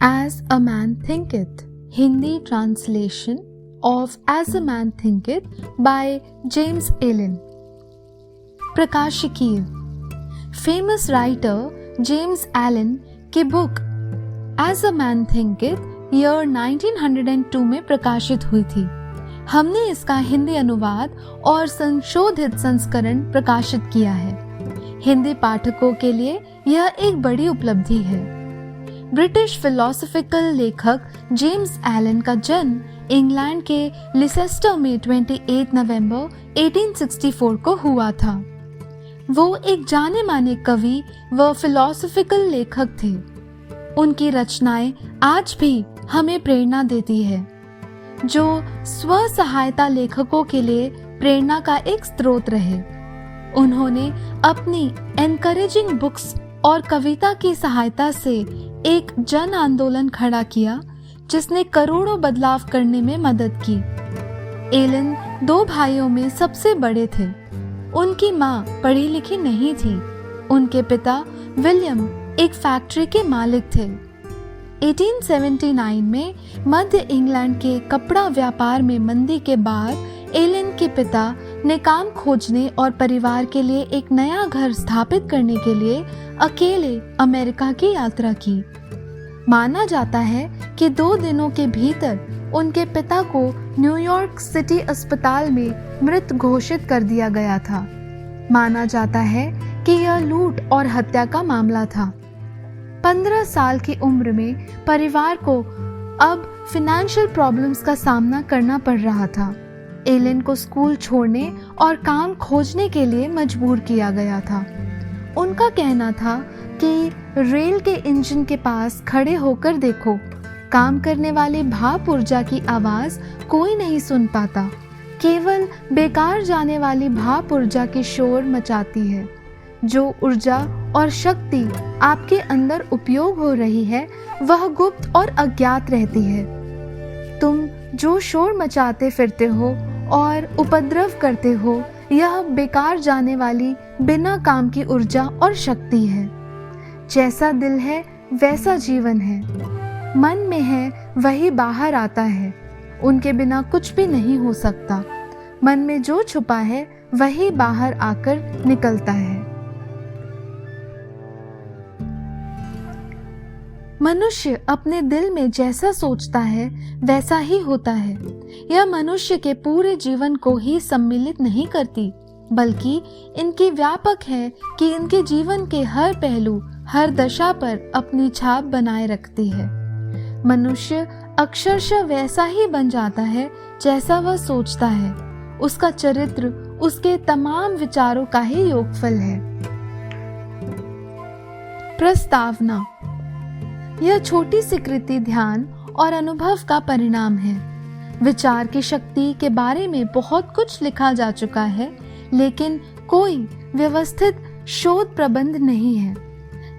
As a Man Thinketh, Hindi translation of As a Man Thinketh by James Allen. प्रकाशिकीय famous writer James Allen की book as a man thinketh year 1902 में प्रकाशित हुई थी। हमने इसका हिंदी अनुवाद और संशोधित संस्करण प्रकाशित किया है। हिंदी पाठकों के लिए यह एक बड़ी उपलब्धि है। ब्रिटिश फिलोसॉफिकल लेखक जेम्स एलन का जन्म इंग्लैंड के लिसेस्टर में 28 नवंबर 1864 को हुआ था। वो एक जाने माने कवि व फिलोसॉफिकल लेखक थे। उनकी रचनाएं आज भी हमें प्रेरणा देती है, जो स्व सहायता लेखकों के लिए प्रेरणा का एक स्रोत रहे। उन्होंने अपनी एनकरेजिंग बुक्स और कविता की सहायता से एक जन आंदोलन खड़ा किया, जिसने करोड़ों बदलाव करने में मदद की। एलन 2 भाइयों में सबसे बड़े थे। उनकी माँ पढ़ी लिखी नहीं थी। उनके पिता विलियम एक फैक्ट्री के मालिक थे। 1879 में मध्य इंग्लैंड के कपड़ा व्यापार में मंदी के बाद एलन के पिता ने काम खोजने और परिवार के लिए एक नया घर स्थापित करने के लिए अकेले अमेरिका की यात्रा की। माना जाता है कि 2 दिनों के भीतर उनके पिता को न्यूयॉर्क सिटी अस्पताल में मृत घोषित कर दिया गया था। माना जाता है कि यह लूट और हत्या का मामला था। 15 साल की उम्र में परिवार को अब फाइनेंशियल प्रॉब्लम्स का सामना करना पड़ रहा था। एलन को स्कूल छोड़ने और काम खोजने के लिए मजबूर किया गया था। उनका कहना था कि रेल के इंजन के पास खड़े होकर देखो, काम करने वाले भाप ऊर्जा की आवाज कोई नहीं सुन पाता, केवल बेकार जाने वाली भाप ऊर्जा की शोर मचाती है। जो ऊर्जा और शक्ति आपके अंदर उपयोग हो रही है, वह गुप्त और अज्ञात रहती है। तुम जो शोर मचाते फिरते हो और उपद्रव करते हो, यह बेकार जाने वाली बिना काम की ऊर्जा और शक्ति है। जैसा दिल है वैसा जीवन है। मन में है वही बाहर आता है। उनके बिना कुछ भी नहीं हो सकता। मन में जो छुपा है वही बाहर आकर निकलता है। मनुष्य अपने दिल में जैसा सोचता है वैसा ही होता है। यह मनुष्य के पूरे जीवन को ही सम्मिलित नहीं करती, बल्कि इनकी व्यापक है कि इनके जीवन के हर पहलू, हर दशा पर अपनी छाप बनाए रखती है। मनुष्य अक्षरशः वैसा ही बन जाता है जैसा वह सोचता है। उसका चरित्र उसके तमाम विचारों का ही योगफल है। प्रस्तावना: यह छोटी सी कृति ध्यान और अनुभव का परिणाम है। विचार की शक्ति के बारे में बहुत कुछ लिखा जा चुका है, लेकिन कोई व्यवस्थित शोध प्रबंध नहीं है।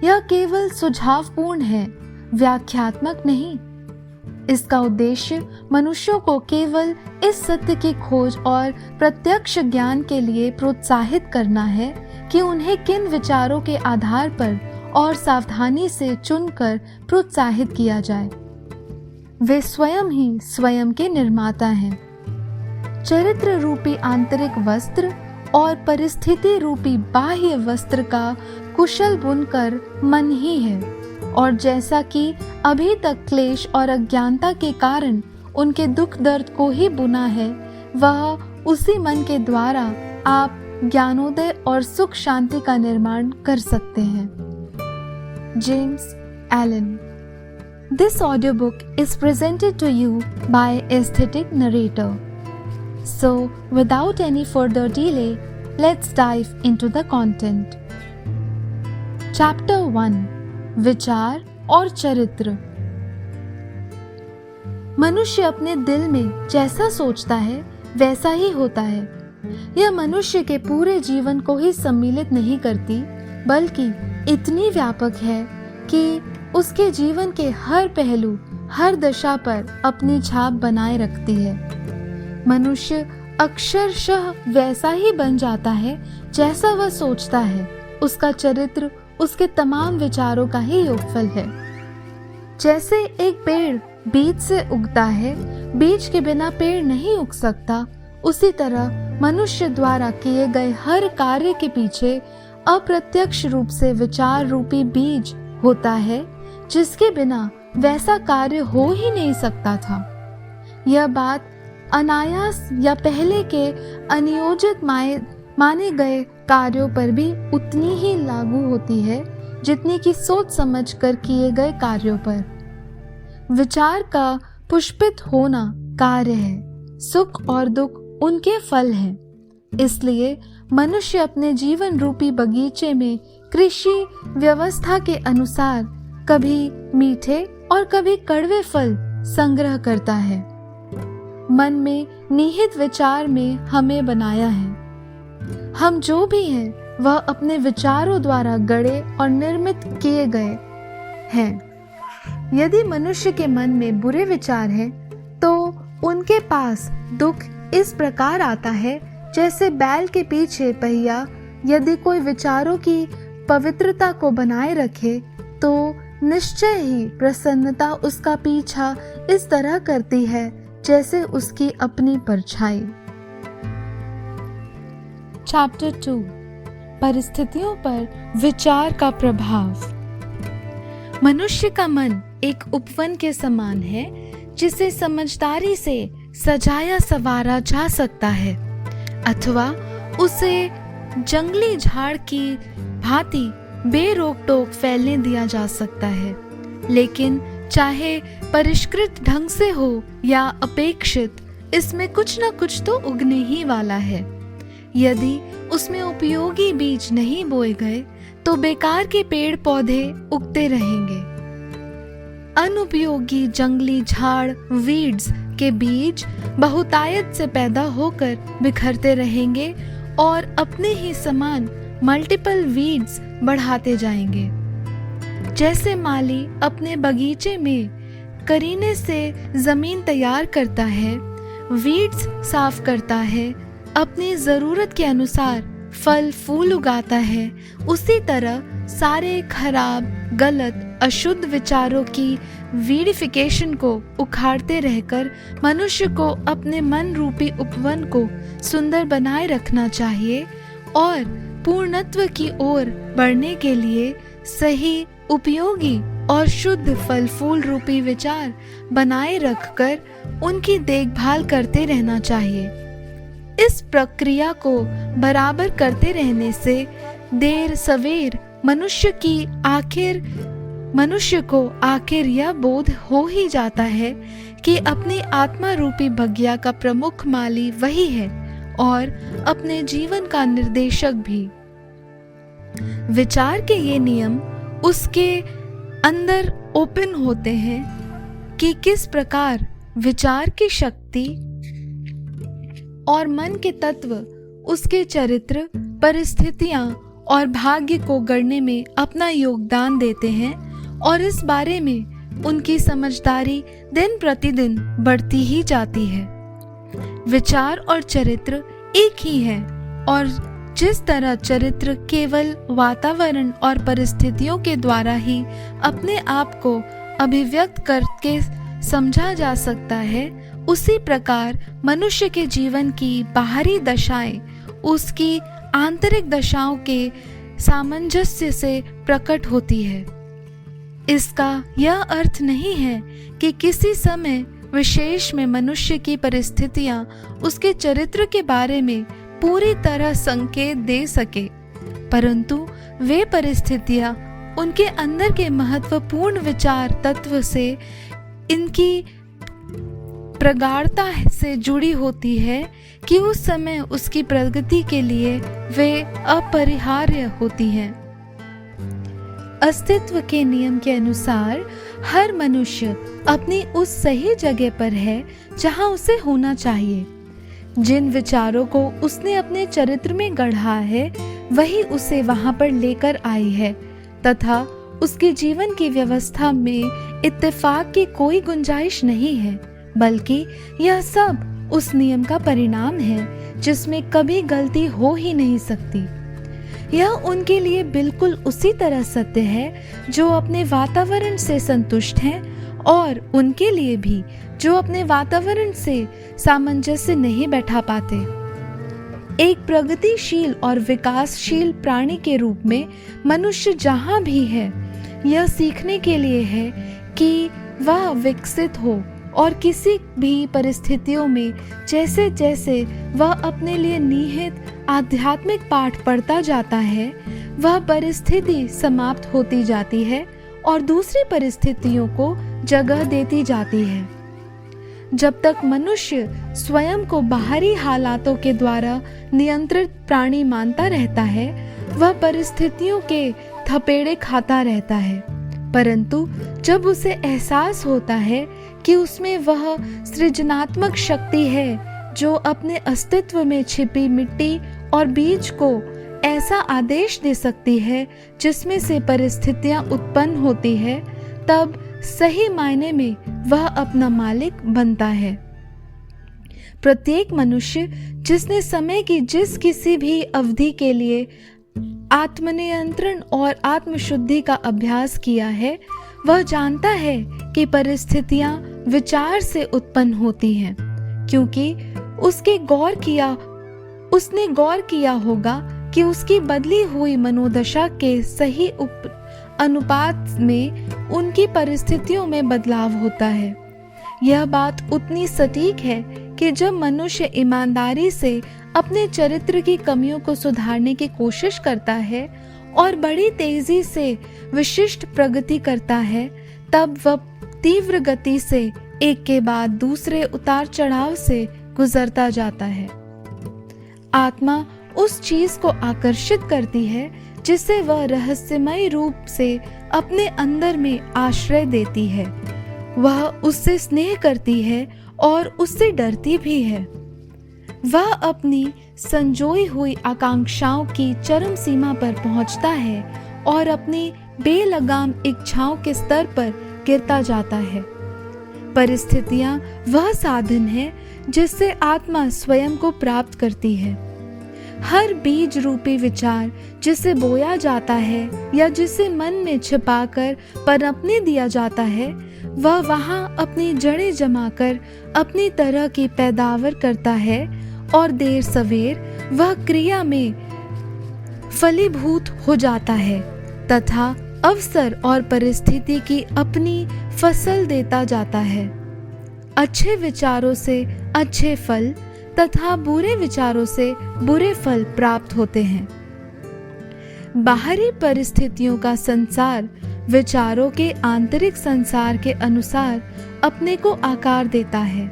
यह केवल सुझावपूर्ण है, व्याख्यात्मक नहीं। इसका उद्देश्य मनुष्यों को केवल इस सत्य की खोज और प्रत्यक्ष ज्ञान के लिए प्रोत्साहित करना है कि उन्हें किन विचारों के आधार पर और सावधानी से चुनकर प्रोत्साहित किया जाए। वे स्वयं ही स्वयं के निर्माता हैं। चरित्र रूपी आंतरिक वस्त्र और परिस्थिति रूपी बाह्य वस्त्र का कुशल बुनकर मन ही है, और जैसा कि अभी तक क्लेश और अज्ञानता के कारण उनके दुख दर्द को ही बुना है, वह उसी मन के द्वारा आप ज्ञानोदय और सुख शांति का निर्माण कर सकते हैं। James Allen. This audiobook is presented to you by Aesthetic Narrator. So, without any further delay, let's dive into the content. Chapter 1: विचार और चरित्र। मनुष्य अपने दिल में जैसा सोचता है वैसा ही होता है। यह मनुष्य के पूरे जीवन को ही सम्मिलित नहीं करती, बल्कि इतनी व्यापक है कि उसके जीवन के हर पहलू, हर दशा पर अपनी छाप बनाए रखती है। मनुष्य अक्षरशः वैसा ही बन जाता है जैसा वह सोचता है। उसका चरित्र उसके तमाम विचारों का ही योगफल है। जैसे एक पेड़ बीज से उगता है, बीज के बिना पेड़ नहीं उग सकता, उसी तरह मनुष्य द्वारा किए गए हर कार्य के पीछे अप्रत्यक्ष रूप से विचार रूपी बीज होता है, जिसके बिना वैसा कार्य हो ही नहीं सकता था। यह बात अनायास या पहले के अनियोजित माने गए कार्यों पर भी उतनी ही लागू होती है जितनी कि सोच समझ कर किए गए कार्यों पर। विचार का पुष्पित होना कार्य है, सुख और दुख उनके फल हैं। इसलिए मनुष्य अपने जीवन रूपी बगीचे में कृषि व्यवस्था के अनुसार कभी मीठे और कभी कड़वे फल संग्रह करता है। मन में निहित विचार में हमें बनाया है। हम जो भी हैं वह अपने विचारों द्वारा गढ़े और निर्मित किए गए हैं। यदि मनुष्य के मन में बुरे विचार हैं तो उनके पास दुख इस प्रकार आता है जैसे बैल के पीछे पहिया यदि कोई विचारों की पवित्रता को बनाए रखे तो निश्चय ही प्रसन्नता उसका पीछा इस तरह करती है जैसे उसकी अपनी परछाई। चैप्टर 2 परिस्थितियों पर विचार का प्रभाव। मनुष्य का मन एक उपवन के समान है जिसे समझदारी से सजाया संवारा जा सकता है, अथवा उसे जंगली झाड़ की भांति बेरोक टोक फैलने दिया जा सकता है। लेकिन चाहे परिष्कृत ढंग से हो या अपेक्षित, इसमें कुछ न कुछ तो उगने ही वाला है। यदि उसमें उपयोगी बीज नहीं बोए गए तो बेकार के पेड़ पौधे उगते रहेंगे। अनुपयोगी जंगली झाड़ वीड्स के बीज बहुतायत से पैदा होकर बिखरते रहेंगे और अपने ही समान मल्टीपल वीड्स बढ़ाते जाएंगे। जैसे माली अपने बगीचे में करीने से जमीन तैयार करता है, वीड्स साफ करता है, अपनी जरूरत के अनुसार फल फूल उगाता है, उसी तरह सारे खराब गलत अशुद्ध विचारों की वीडिफिकेशन को उखाड़ते रहकर मनुष्य को अपने मन रूपी उपवन को सुंदर बनाए रखना चाहिए और पूर्णत्व की ओर बढ़ने के लिए सही उपयोगी और शुद्ध फल फूल रूपी विचार बनाए रखकर उनकी देखभाल करते रहना चाहिए। इस प्रक्रिया को बराबर करते रहने से देर सवेर मनुष्य को आखिर यह बोध हो ही जाता है कि अपनी आत्मा रूपी बगिया का प्रमुख माली वही है और अपने जीवन का निर्देशक भी। विचार के ये नियम उसके अंदर ओपन होते हैं कि किस प्रकार विचार की शक्ति और मन के तत्व उसके चरित्र, परिस्थितियां और भाग्य को गढ़ने में अपना योगदान देते हैं और इस बारे में उनकी समझदारी दिन प्रतिदिन बढ़ती ही जाती है। विचार और चरित्र एक ही है और जिस तरह चरित्र केवल वातावरण और परिस्थितियों के द्वारा ही अपने आप को अभिव्यक्त करके समझा जा सकता है, उसी प्रकार मनुष्य के जीवन की बाहरी दशाएं उसकी आंतरिक दशाओं के सामंजस्य से प्रकट होती है। इसका यह अर्थ नहीं है कि किसी समय विशेष में मनुष्य की परिस्थितियां उसके चरित्र के बारे में पूरी तरह संकेत दे सके, परंतु वे परिस्थितियां उनके अंदर के महत्वपूर्ण विचार तत्व से इनकी प्रगाढ़ता से जुड़ी होती है कि उस समय उसकी प्रगति के लिए वे अपरिहार्य होती हैं। अस्तित्व के नियम के अनुसार हर मनुष्य अपनी उस सही जगह पर है जहां उसे होना चाहिए। जिन विचारों को उसने अपने चरित्र में गढ़ा है वही उसे वहां पर लेकर आई है तथा उसके जीवन की व्यवस्था में इत्तेफाक की कोई गुंजाइश नहीं है, बल्कि यह सब उस नियम का परिणाम है जिसमें कभी गलती हो ही नहीं सकती। यह उनके लिए बिल्कुल उसी तरह सत्य है जो अपने वातावरण से संतुष्ट हैं और उनके लिए भी जो अपने वातावरण से सामंजस्य नहीं बैठा पाते। एक प्रगतिशील और विकासशील प्राणी के रूप में मनुष्य जहाँ भी है, यह सीखने के लिए है कि वह विकसित हो और किसी भी परिस्थितियों में जैसे जैसे वह अपने लिए निहित आध्यात्मिक पाठ पढ़ता जाता है, वह परिस्थिति समाप्त होती जाती है और दूसरी परिस्थितियों को जगह देती जाती है। जब तक मनुष्य स्वयं को बाहरी हालातों के द्वारा नियंत्रित प्राणी मानता रहता है, वह परिस्थितियों के थपेड़े खाता रहता है। परंतु जब उसे एहसास होता है कि उसमें वह सृजनात्मक शक्ति है जो अपने अस्तित्व में छिपी मिट्टी और बीज को ऐसा आदेश दे सकती है जिसमें से परिस्थितियां उत्पन्न होती है, तब सही मायने में वह अपना मालिक बनता है। प्रत्येक मनुष्य जिसने समय की जिस किसी भी अवधि के लिए आत्मनियंत्रण और आत्मशुद्धि का अभ्यास किया है, वह जानता है कि परिस्थितियां विचार से उत्पन्न होती हैं, क्योंकि उसने गौर किया होगा कि उसकी बदली हुई मनोदशा के सही अनुपात में उनकी परिस्थितियों में बदलाव होता है। यह बात उतनी सटीक है कि जब मनुष्य ईमानदारी से अपने चरित्र की कमियों को सुधारने की कोशिश करता है और बड़ी तेजी से विशिष्ट प्रगति करता है, तब वह तीव्र गति से एक के बाद दूसरे उतार चढ़ाव से गुजरता जाता है। आत्मा उस चीज को आकर्षित करती है जिसे वह रहस्यमय रूप से अपने अंदर में आश्रय देती है। वह उससे स्नेह करती है और उससे डरती भी है। वह अपनी संजोई हुई आकांक्षाओं की चरम सीमा पर पहुंचता है और अपनी बेलगाम इच्छाओं के स्तर पर गिरता जाता है। परिस्थितियां वह साधन है जिससे आत्मा स्वयं को प्राप्त करती है। हर बीज रूपी विचार जिसे बोया जाता है या जिसे मन में छिपाकर पनपने दिया जाता है, वह वहां अपनी जड़ें जमाकर अपनी तरह की पैदावार करता है और देर सवेर वह क्रिया में फलीभूत हो जाता है तथा अवसर और परिस्थिति की अपनी फसल देता जाता है। अच्छे विचारों से अच्छे फल तथा बुरे विचारों से बुरे फल प्राप्त होते हैं। बाहरी परिस्थितियों का संसार विचारों के आंतरिक संसार के अनुसार अपने को आकार देता है।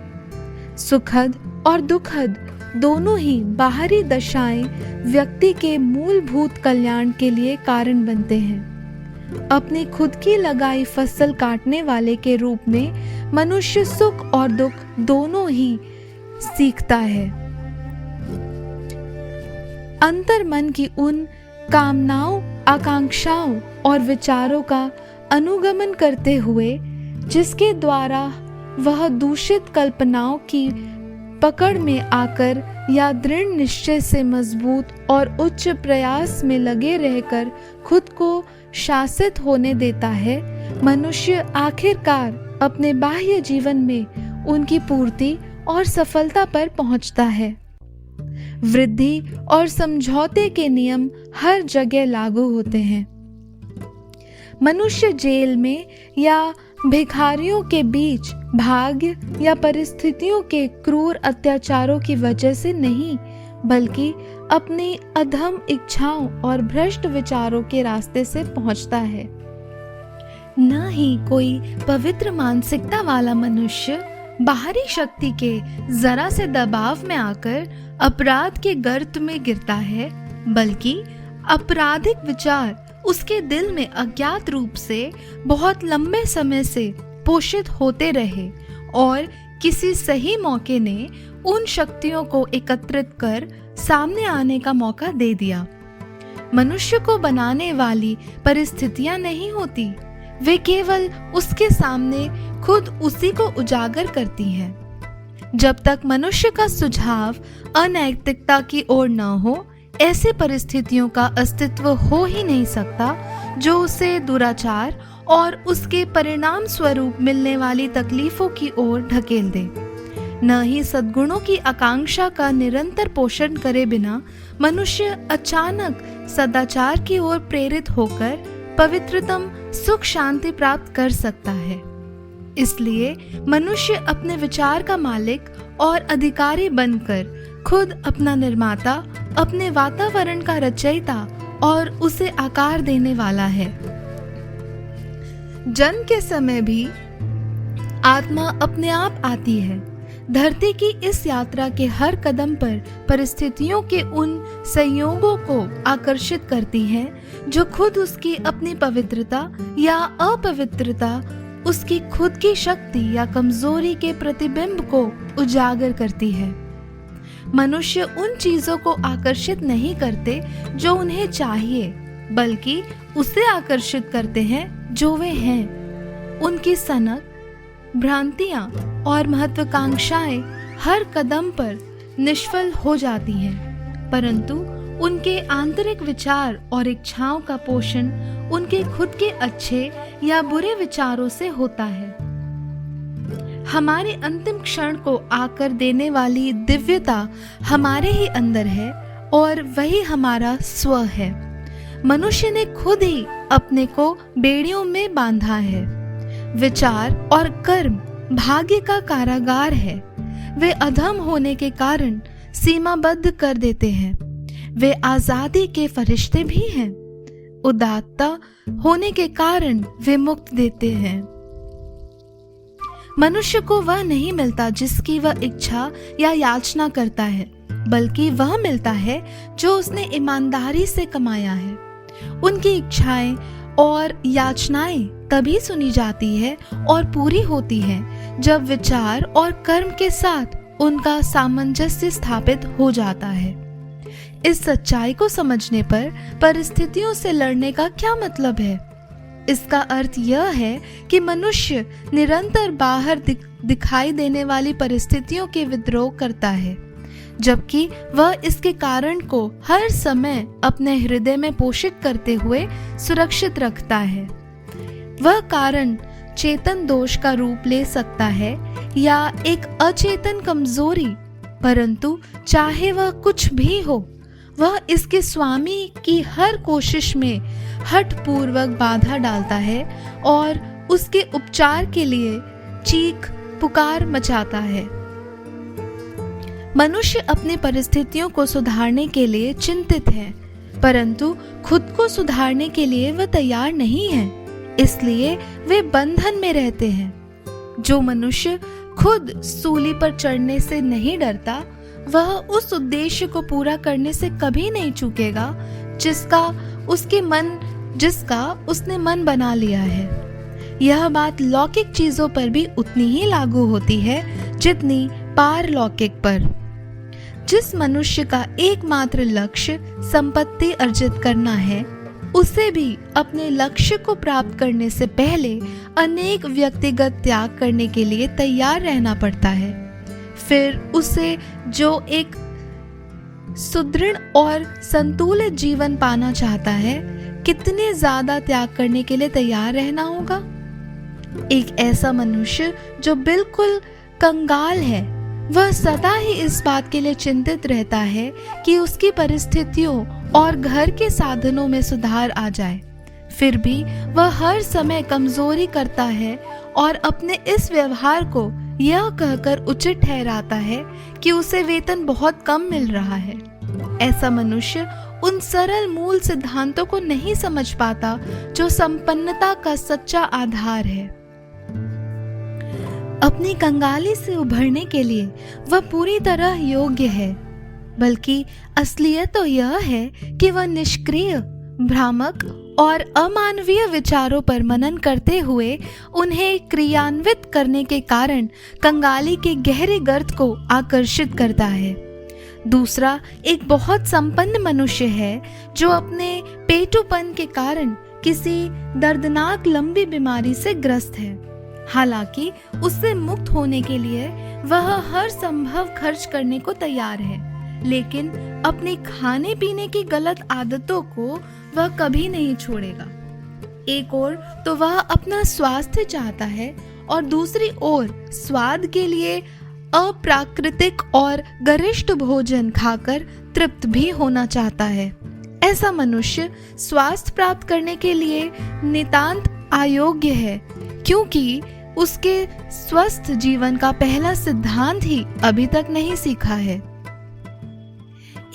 सुखद और दुखद दोनों ही बाहरी दशाएं व्यक्ति के मूलभूत कल्याण के लिए कारण बनते हैं। अपनी खुद की लगाई फसल काटने वाले के रूप में मनुष्य सुख और दुख दोनों ही सीखता है। अंतर मन की उन कामनाओं, आकांक्षाओं और विचारों का अनुगमन करते हुए जिसके द्वारा वह दूषित कल्पनाओं की पकड़ में आकर या दृढ़ निश्चय से मजबूत और उच्च प्रयास में लगे रहकर खुद को शासित होने देता है, मनुष्य आखिरकार अपने बाह्य जीवन में उनकी पूर्ति और सफलता पर पहुंचता है। वृद्धि और समझौते के नियम हर जगह लागू होते हैं। मनुष्य जेल में या भिखारियों के बीच भाग्य या परिस्थितियों के क्रूर अत्याचारों की वजह से नहीं, बल्कि अपनी अधम इच्छाओं और भ्रष्ट विचारों के रास्ते से पहुंचता है। न ही कोई पवित्र मानसिकता वाला मनुष्य बाहरी शक्ति के जरा से दबाव में आकर अपराध के गर्त में गिरता है, बल्कि आपराधिक विचार उसके दिल में अज्ञात रूप से बहुत लंबे समय से पोषित होते रहे और किसी सही मौके ने उन शक्तियों को एकत्रित कर सामने आने का मौका दे दिया। मनुष्य को बनाने वाली परिस्थितियां नहीं होती, वे केवल उसके सामने खुद उसी को उजागर करती हैं। जब तक मनुष्य का सुझाव अनैतिकता की ओर न हो, ऐसी परिस्थितियों का अस्तित्व हो ही नहीं सकता जो उसे दुराचार और उसके परिणाम स्वरूप मिलने वाली तकलीफों की ओर ढकेल दे। न ही सद्गुणों की आकांक्षा का निरंतर पोषण करे बिना मनुष्य अचानक सदाचार की ओर प्रेरित होकर पवित्रतम सुख शांति प्राप्त कर सकता है। इसलिए मनुष्य अपने विचार का मालिक और अधिकारी बनकर खुद अपना निर्माता, अपने वातावरण का रचयिता और उसे आकार देने वाला है। जन्म के समय भी आत्मा अपने आप आती है। धरती की इस यात्रा के हर कदम पर परिस्थितियों के उन संयोगों को आकर्षित करती हैं जो खुद उसकी अपनी पवित्रता या अपवित्रता, उसकी खुद की शक्ति या कमजोरी के प्रतिबिंब को उजागर करती है। मनुष्य उन चीजों को आकर्षित नहीं करते जो उन्हें चाहिए, बल्कि उसे आकर्षित करते हैं जो वे हैं। उनकी सनक, भ्रांतियां और महत्वाकांक्षाएं हर कदम पर निष्फल हो जाती हैं, परंतु उनके आंतरिक विचार और इच्छाओं का पोषण उनके खुद के अच्छे या बुरे विचारों से होता है। हमारे अंतिम क्षण को आकर देने वाली दिव्यता हमारे ही अंदर है और वही हमारा स्व है। मनुष्य ने खुद ही अपने को बेड़ियों में बांधा है। विचार और कर्म भाग्य का कारागार है। वे अधम होने के कारण सीमाबद्ध कर देते हैं। वे आजादी के फरिश्ते भी हैं। उदात्तता होने के कारण वे मुक्त देते हैं। मनुष्य को वह नहीं मिलता जिसकी वह इच्छा या याचना करता है, बल्कि वह मिलता है जो उसने ईमानदारी से कमाया है। उनकी इच्छाएं और याचनाएं तभी सुनी जाती है और पूरी होती है जब विचार और कर्म के साथ उनका सामंजस्य स्थापित हो जाता है। इस सच्चाई को समझने पर परिस्थितियों से लड़ने का क्या मतलब है? इसका अर्थ यह है कि मनुष्य निरंतर बाहर दिखाई देने वाली परिस्थितियों के विद्रोह करता है, जबकि वह इसके कारण को हर समय अपने हृदय में पोषित करते हुए सुरक्षित रखता है। वह कारण चेतन दोष का रूप ले सकता है या एक अचेतन कमजोरी, परंतु चाहे वह कुछ भी हो, वह इसके स्वामी की हर कोशिश में हठपूर्वक बाधा डालता है और उसके उपचार के लिए चीख पुकार मचाता है। मनुष्य अपनी परिस्थितियों को सुधारने के लिए चिंतित है, परंतु खुद को सुधारने के लिए वह तैयार नहीं है, इसलिए वे बंधन में रहते हैं। जो मनुष्य खुद सूली पर चढ़ने से नहीं डरता, वह उस उद्देश्य को पूरा करने से कभी नहीं चूकेगा जिसका उसने मन बना लिया है। यह बात लौकिक चीजों पर भी उतनी ही लागू होती है जितनी पारलौकिक पर। जिस मनुष्य का एकमात्र लक्ष्य संपत्ति अर्जित करना है, उसे भी अपने लक्ष्य को प्राप्त करने से पहले अनेक व्यक्तिगत त्याग करने के लिए तैयार रहना पड़ता है। फिर उसे जो एक सुदृढ़ और संतुलित जीवन पाना चाहता है, कितने ज्यादा त्याग करने के लिए तैयार रहना होगा। एक ऐसा मनुष्य जो बिल्कुल कंगाल है, वह सदा ही इस बात के लिए चिंतित रहता है कि उसकी परिस्थितियों और घर के साधनों में सुधार आ जाए। फिर भी वह हर समय कमजोरी करता है और अपने इस व्यवहार को यह कहकर उचित ठहराता है कि उसे वेतन बहुत कम मिल रहा है। ऐसा मनुष्य उन सरल मूल सिद्धांतों को नहीं समझ पाता जो संपन्नता का सच्चा आधार है। अपनी कंगाली से उभरने के लिए वह पूरी तरह योग्य है, बल्कि असलियत तो यह है कि वह निष्क्रिय, भ्रामक और अमानवीय विचारों पर मनन करते हुए उन्हें क्रियान्वित करने के कारण कंगाली के गहरे गर्त को आकर्षित करता है। दूसरा एक बहुत संपन्न मनुष्य है जो अपने पेटूपन के कारण किसी दर्दनाक लंबी बीमारी से ग्रस्त है। हालांकि उससे मुक्त होने के लिए वह हर संभव खर्च करने को तैयार है, लेकिन अपने खाने पीने की गलत आदतों को वह कभी नहीं छोड़ेगा। एक ओर तो वह अपना स्वास्थ्य चाहता है और दूसरी ओर स्वाद के लिए अप्राकृतिक और गरिष्ठ भोजन खाकर तृप्त भी होना चाहता है। ऐसा मनुष्य स्वास्थ्य प्राप्त करने के लिए नितांत अयोग्य है, क्योंकि उसके स्वस्थ जीवन का पहला सिद्धांत ही अभी तक नहीं सीखा है।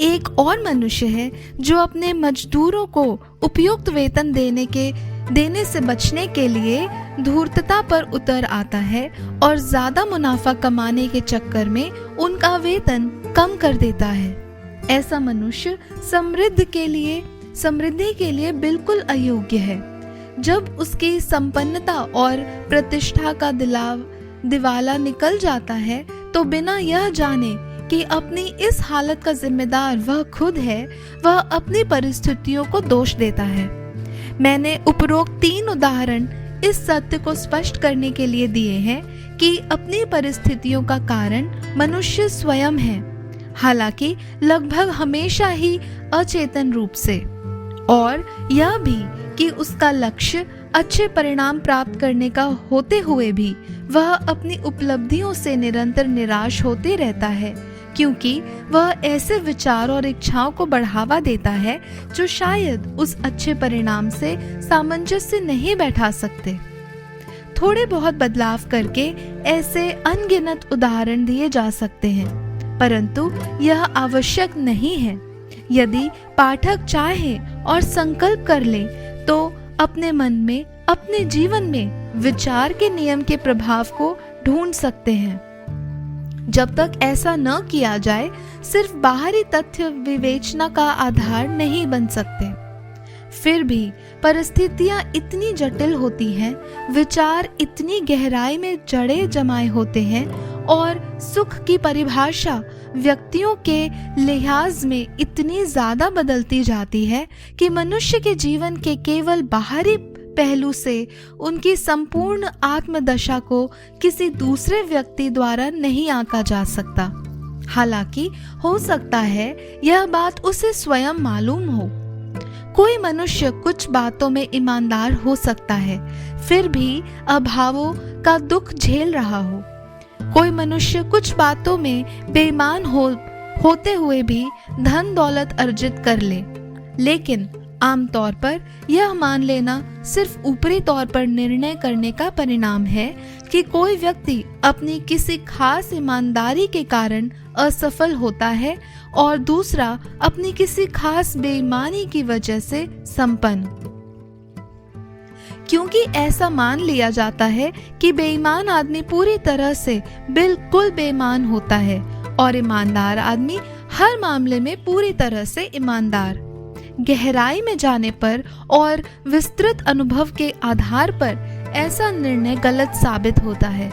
एक और मनुष्य है जो अपने मजदूरों को उपयुक्त वेतन देने से बचने के लिए धूर्तता पर उतर आता है और ज्यादा मुनाफा कमाने के चक्कर में उनका वेतन कम कर देता है। ऐसा मनुष्य समृद्धि के लिए बिल्कुल अयोग्य है। जब उसकी संपन्नता और प्रतिष्ठा का दिवाला निकल जाता है तो बिना यह जाने कि अपनी इस हालत का जिम्मेदार वह खुद है, वह अपनी परिस्थितियों को दोष देता है। मैंने उपरोक्त 3 उदाहरण इस सत्य को स्पष्ट करने के लिए दिए हैं कि अपनी परिस्थितियों का कारण मनुष्य स्वयं है, हालांकि लगभग हमेशा ही अचेतन रूप से, और यह भी कि उसका लक्ष्य अच्छे परिणाम प्राप्त करने का होते हुए भी वह अपनी उपलब्धियों से निरंतर निराश होते रहता है, क्योंकि वह ऐसे विचार और इच्छाओं को बढ़ावा देता है जो शायद उस अच्छे परिणाम से सामंजस्य नहीं बैठा सकते। थोड़े बहुत बदलाव करके ऐसे अनगिनत उदाहरण दिए जा सकते हैं, परंतु यह आवश्यक नहीं है। यदि पाठक चाहे और संकल्प कर ले तो अपने मन में, अपने जीवन में विचार के नियम के प्रभाव को ढूंढ सकते हैं। जब तक ऐसा न किया जाए, सिर्फ बाहरी तथ्य विवेचना का आधार नहीं बन सकते। फिर भी परिस्थितियां इतनी जटिल होती हैं, विचार इतनी गहराई में जड़े जमाए होते हैं और सुख की परिभाषा व्यक्तियों के लिहाज में इतनी ज्यादा बदलती जाती है कि मनुष्य के जीवन के केवल बाहरी पहलू से उनकी संपूर्ण आत्मदशा को किसी दूसरे व्यक्ति द्वारा नहीं आंका जा सकता। हालांकि हो सकता है यह बात उसे स्वयं मालूम हो। कोई मनुष्य कुछ बातों में ईमानदार हो सकता है, फिर भी अभावों का दुख झेल रहा हो। कोई मनुष्य कुछ बातों में बेईमान होते हुए भी धन दौलत अर्जित कर ले, लेकिन आमतौर पर यह मान लेना सिर्फ ऊपरी तौर पर निर्णय करने का परिणाम है कि कोई व्यक्ति अपनी किसी खास ईमानदारी के कारण असफल होता है और दूसरा अपनी किसी खास बेईमानी की वजह से संपन्न। क्योंकि ऐसा मान लिया जाता है कि बेईमान आदमी पूरी तरह से बिल्कुल बेईमान होता है और ईमानदार आदमी हर मामले में पूरी तरह से ईमानदार। गहराई में जाने पर और विस्तृत अनुभव के आधार पर ऐसा निर्णय गलत साबित होता है।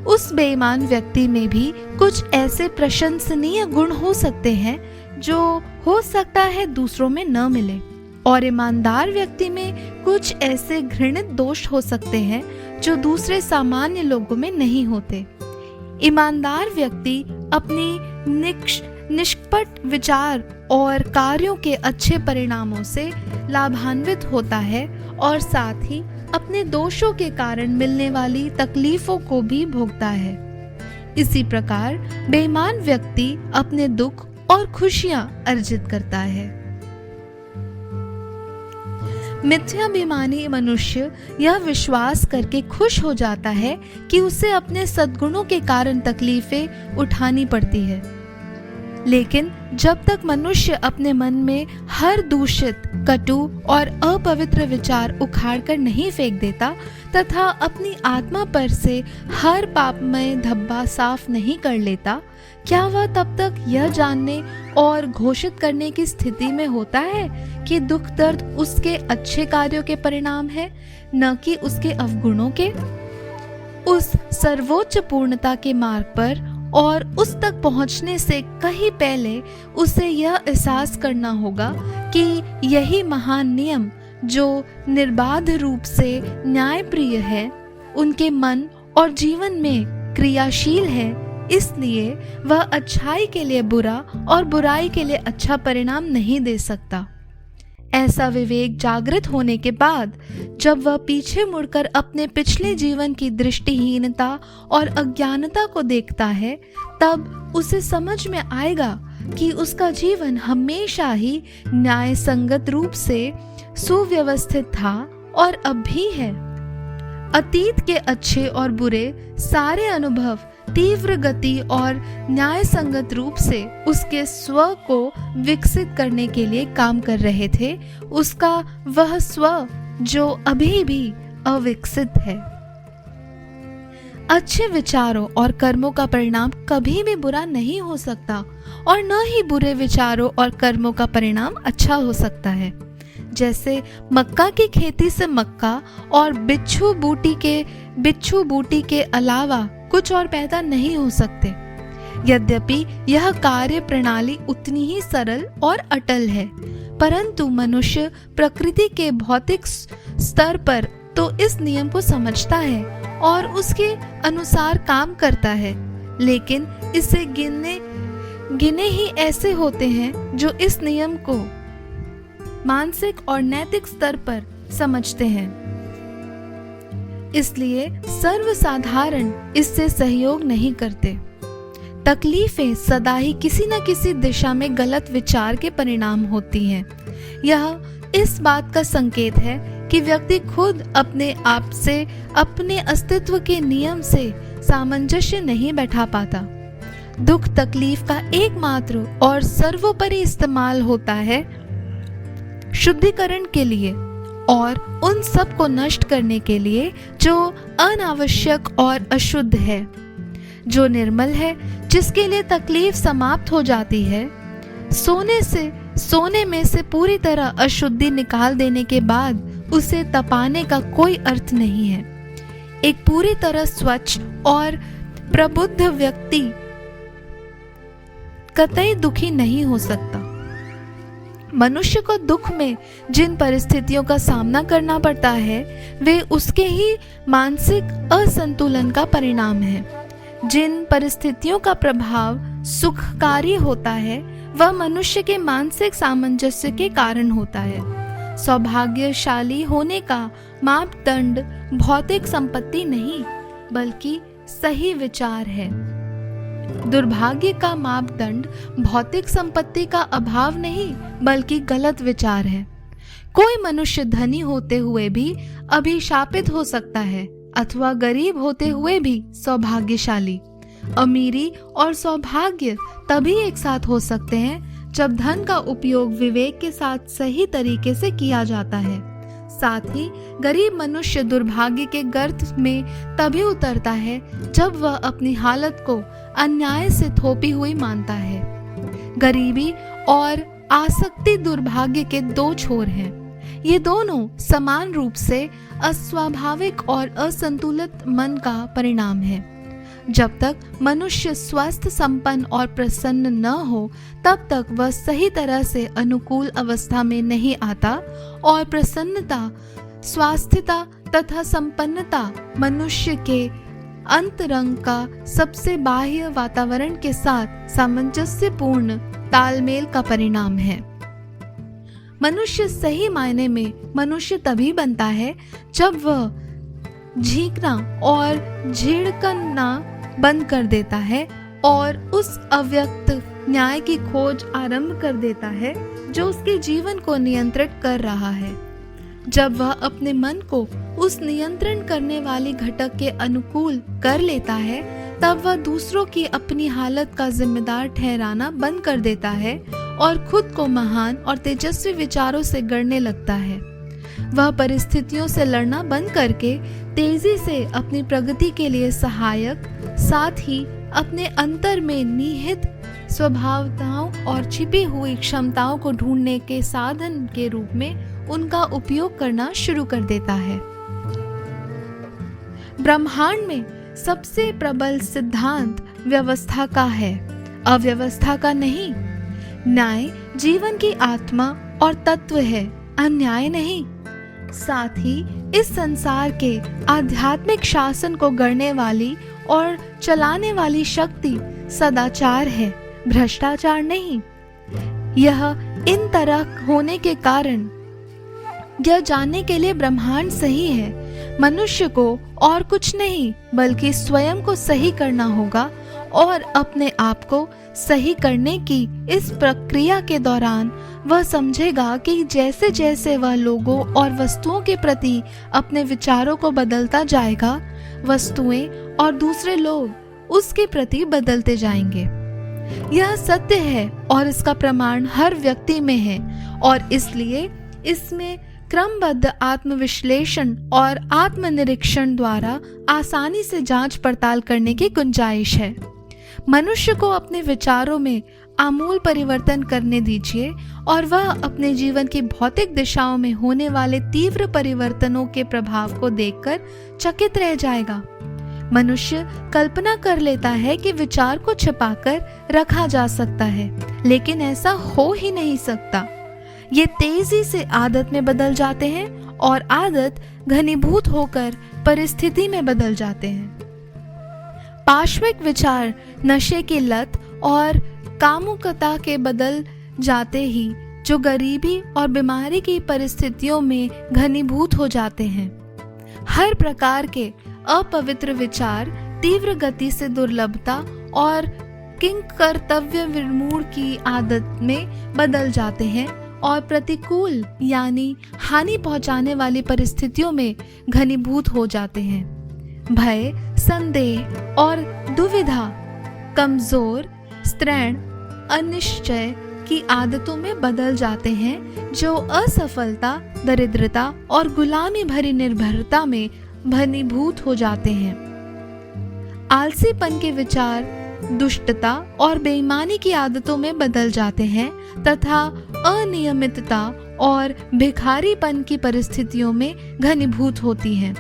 उस बेईमान व्यक्ति में भी कुछ ऐसे प्रशंसनीय गुण हो सकते हैं जो हो सकता है दूसरों में न मिले, और ईमानदार व्यक्ति में कुछ ऐसे घृणित दोष हो सकते हैं जो दूसरे सामान्य लोगों में नहीं होते। ईमानदार व्यक्ति अपनी निष्कपट विचार और कार्यों के अच्छे परिणामों से लाभान्वित होता है और साथ ही अपने दोषों के कारण मिलने वाली तकलीफों को भी भोगता है। इसी प्रकार बेईमान व्यक्ति अपने दुख और खुशियां अर्जित करता है। मिथ्याभिमानी मनुष्य यह विश्वास करके खुश हो जाता है कि उसे अपने सद्गुणों के कारण तकलीफें उठानी पड़ती है, लेकिन जब तक मनुष्य अपने मन में हर दूषित, कटु और अपवित्र विचार उखाड़ कर नहीं फेंक देता तथा अपनी आत्मा पर से हर पापमय धब्बा साफ नहीं कर लेता, क्या वह तब तक यह जानने और घोषित करने की स्थिति में होता है कि दुख दर्द उसके अच्छे कार्यों के परिणाम है, न कि उसके अवगुणों के? उस सर्वोच्च पूर्णता के मार्ग पर और उस तक पहुंचने से कहीं पहले उसे यह एहसास करना होगा कि यही महान नियम जो निर्बाध रूप से न्यायप्रिय है, उनके मन और जीवन में क्रियाशील है, इसलिए वह अच्छाई के लिए बुरा और बुराई के लिए अच्छा परिणाम नहीं दे सकता। ऐसा विवेक जागृत होने के बाद जब वह पीछे मुड़कर अपने पिछले जीवन की दृष्टिहीनता और अज्ञानता को देखता है, तब उसे समझ में आएगा कि उसका जीवन हमेशा ही न्याय संगत रूप से सुव्यवस्थित था और अब भी है। अतीत के अच्छे और बुरे सारे अनुभव तीव्र गति और न्याय संगत रूप से उसके स्व को विकसित करने के लिए काम कर रहे थे, उसका वह स्व जो अभी भी अविकसित है। अच्छे विचारों और कर्मों का परिणाम कभी भी बुरा नहीं हो सकता और न ही बुरे विचारों और कर्मों का परिणाम अच्छा हो सकता है। जैसे मक्का की खेती से मक्का और बिच्छू बूटी के अलावा कुछ और पैदा नहीं हो सकते। यद्यपि यह कार्य प्रणाली उतनी ही सरल और अटल है, परंतु मनुष्य प्रकृति के भौतिक स्तर पर तो इस नियम को समझता है और उसके अनुसार काम करता है, लेकिन इसे गिने ही ऐसे होते हैं जो इस नियम को मानसिक और नैतिक स्तर पर समझते हैं। इसलिए सर्वसाधारण इससे सहयोग नहीं करते। तकलीफें सदा ही किसी न किसी दिशा में गलत विचार के परिणाम होती हैं। यह इस बात का संकेत है कि व्यक्ति खुद अपने आप से अपने अस्तित्व के नियम से सामंजस्य नहीं बैठा पाता। दुख तकलीफ का एकमात्र और सर्वोपरि इस्तेमाल होता है शुद्धिकरण के लिए और उन सब को नष्ट करने के लिए जो अनावश्यक और अशुद्ध है। जो निर्मल है, जिसके लिए तकलीफ समाप्त हो जाती है, सोने में से पूरी तरह अशुद्धि निकाल देने के बाद उसे तपाने का कोई अर्थ नहीं है। एक पूरी तरह स्वच्छ और प्रबुद्ध व्यक्ति कतई दुखी नहीं हो सकता। मनुष्य को दुख में जिन परिस्थितियों का सामना करना पड़ता है, वे उसके ही मानसिक असंतुलन का परिणाम है। जिन परिस्थितियों का प्रभाव सुखकारी होता है, वह मनुष्य के मानसिक सामंजस्य के कारण होता है। सौभाग्यशाली होने का मापदंड भौतिक संपत्ति नहीं, बल्कि सही विचार है। दुर्भाग्य का मापदंड भौतिक संपत्ति का अभाव नहीं, बल्कि गलत विचार है। कोई मनुष्य धनी होते हुए भी अभिशापित हो सकता है अथवा गरीब होते हुए भी सौभाग्यशाली। अमीरी और सौभाग्य तभी एक साथ हो सकते हैं जब धन का उपयोग विवेक के साथ सही तरीके से किया जाता है। साथ ही गरीब मनुष्य दुर्भाग्य के गर्त में तभी उतरता है जब वह अपनी हालत को अन्याय से थोपी हुई मानता है। गरीबी और आसक्ति दुर्भाग्य के दो छोर हैं। ये दोनों समान रूप से अस्वाभाविक और असंतुलित मन का परिणाम है। जब तक मनुष्य स्वस्थ, संपन्न और प्रसन्न न हो, तब तक वह सही तरह से अनुकूल अवस्था में नहीं आता और प्रसन्नता, स्वास्थ्यता तथा संपन्नता मनुष्य के अंतरंग का सबसे बाह्य वातावरण के साथ सामंजस्यपूर्ण तालमेल का परिणाम है। मनुष्य सही मायने में मनुष्य तभी बनता है जब वह झींकना और झिड़कना बंद कर देता है और उस अव्यक्त न्याय की खोज आरंभ कर देता है जो उसके जीवन को नियंत्रित कर रहा है। जब वह अपने मन को उस नियंत्रण करने वाली घटक के अनुकूल कर लेता है, तब वह दूसरों की अपनी हालत का जिम्मेदार ठहराना बंद कर देता है और खुद को महान और तेजस्वी विचारों से गढ़ने लगता है। वह परिस्थितियों से लड़ना बंद करके तेजी से अपनी प्रगति के लिए सहायक, साथ ही अपने अंतर में निहित स्वभावताओं और छिपी हुई क्षमताओं को ढूंढने के साधन के रूप में उनका उपयोग करना शुरू कर देता है। ब्रह्मांड में सबसे प्रबल सिद्धांत व्यवस्था का है, अव्यवस्था का नहीं। न्याय जीवन की आत्मा और तत्व है, अन्याय नहीं। साथ ही इस संसार के आध्यात्मिक शासन को गढ़ने वाली और चलाने वाली शक्ति सदाचार है, भ्रष्टाचार नहीं। यह इन तरह होने के कारण यह जानने के लिए ब्रह्मांड सही है, मनुष्य को और कुछ नहीं बल्कि स्वयं को सही करना होगा और अपने आप को सही करने की इस प्रक्रिया के दौरान वह समझेगा कि जैसे जैसे वह लोगों और वस्तुओं के प्रति अपने विचारों को बदलता जाएगा, वस्तुएं और दूसरे लोग उसके प्रति बदलते जाएंगे। यह सत्य है और इसका प्रमाण हर व्यक्ति में है और इसलिए इसमें क्रमबद्ध आत्मविश्लेषण और आत्मनिरीक्षण द्वारा आसानी से जांच पड़ताल करने की गुंजाइश है। मनुष्य को अपने विचारों में आमूल परिवर्तन करने दीजिए और वह अपने जीवन की भौतिक दिशाओं में होने वाले तीव्र परिवर्तनों के प्रभाव को देखकर चकित रह जाएगा। मनुष्य कल्पना कर लेता है कि विचार को छिपाकर रखा जा सकता है, लेकिन ऐसा हो ही नहीं सकता। ये तेजी से आदत में बदल जाते हैं और आदत घनीभूत होकर परिस्थिति में बदल जाते हैं। पाश्विक विचार नशे की लत और कामुकता के बदल जाते ही जो गरीबी और बीमारी की परिस्थितियों में घनीभूत हो जाते हैं। हर प्रकार के अपवित्र विचार तीव्र गति से दुर्लभता और किंकर्तव्य विमूढ़ की आदत में बदल जाते हैं और प्रतिकूल यानी हानि पहुंचाने वाली परिस्थितियों में घनीभूत हो जाते हैं। भय, संदेह और दुविधा, कमजोर, स्त्रैण, अनिश्चय की आदतों में बदल जाते हैं जो असफलता, दरिद्रता और गुलामी भरी निर्भरता में घनीभूत हो जाते हैं। आलसीपन के विचार दुष्टता और बेईमानी की आदतों में बदल जाते हैं तथा अनियमितता और भिखारीपन की परिस्थितियों में घनीभूत होती हैं।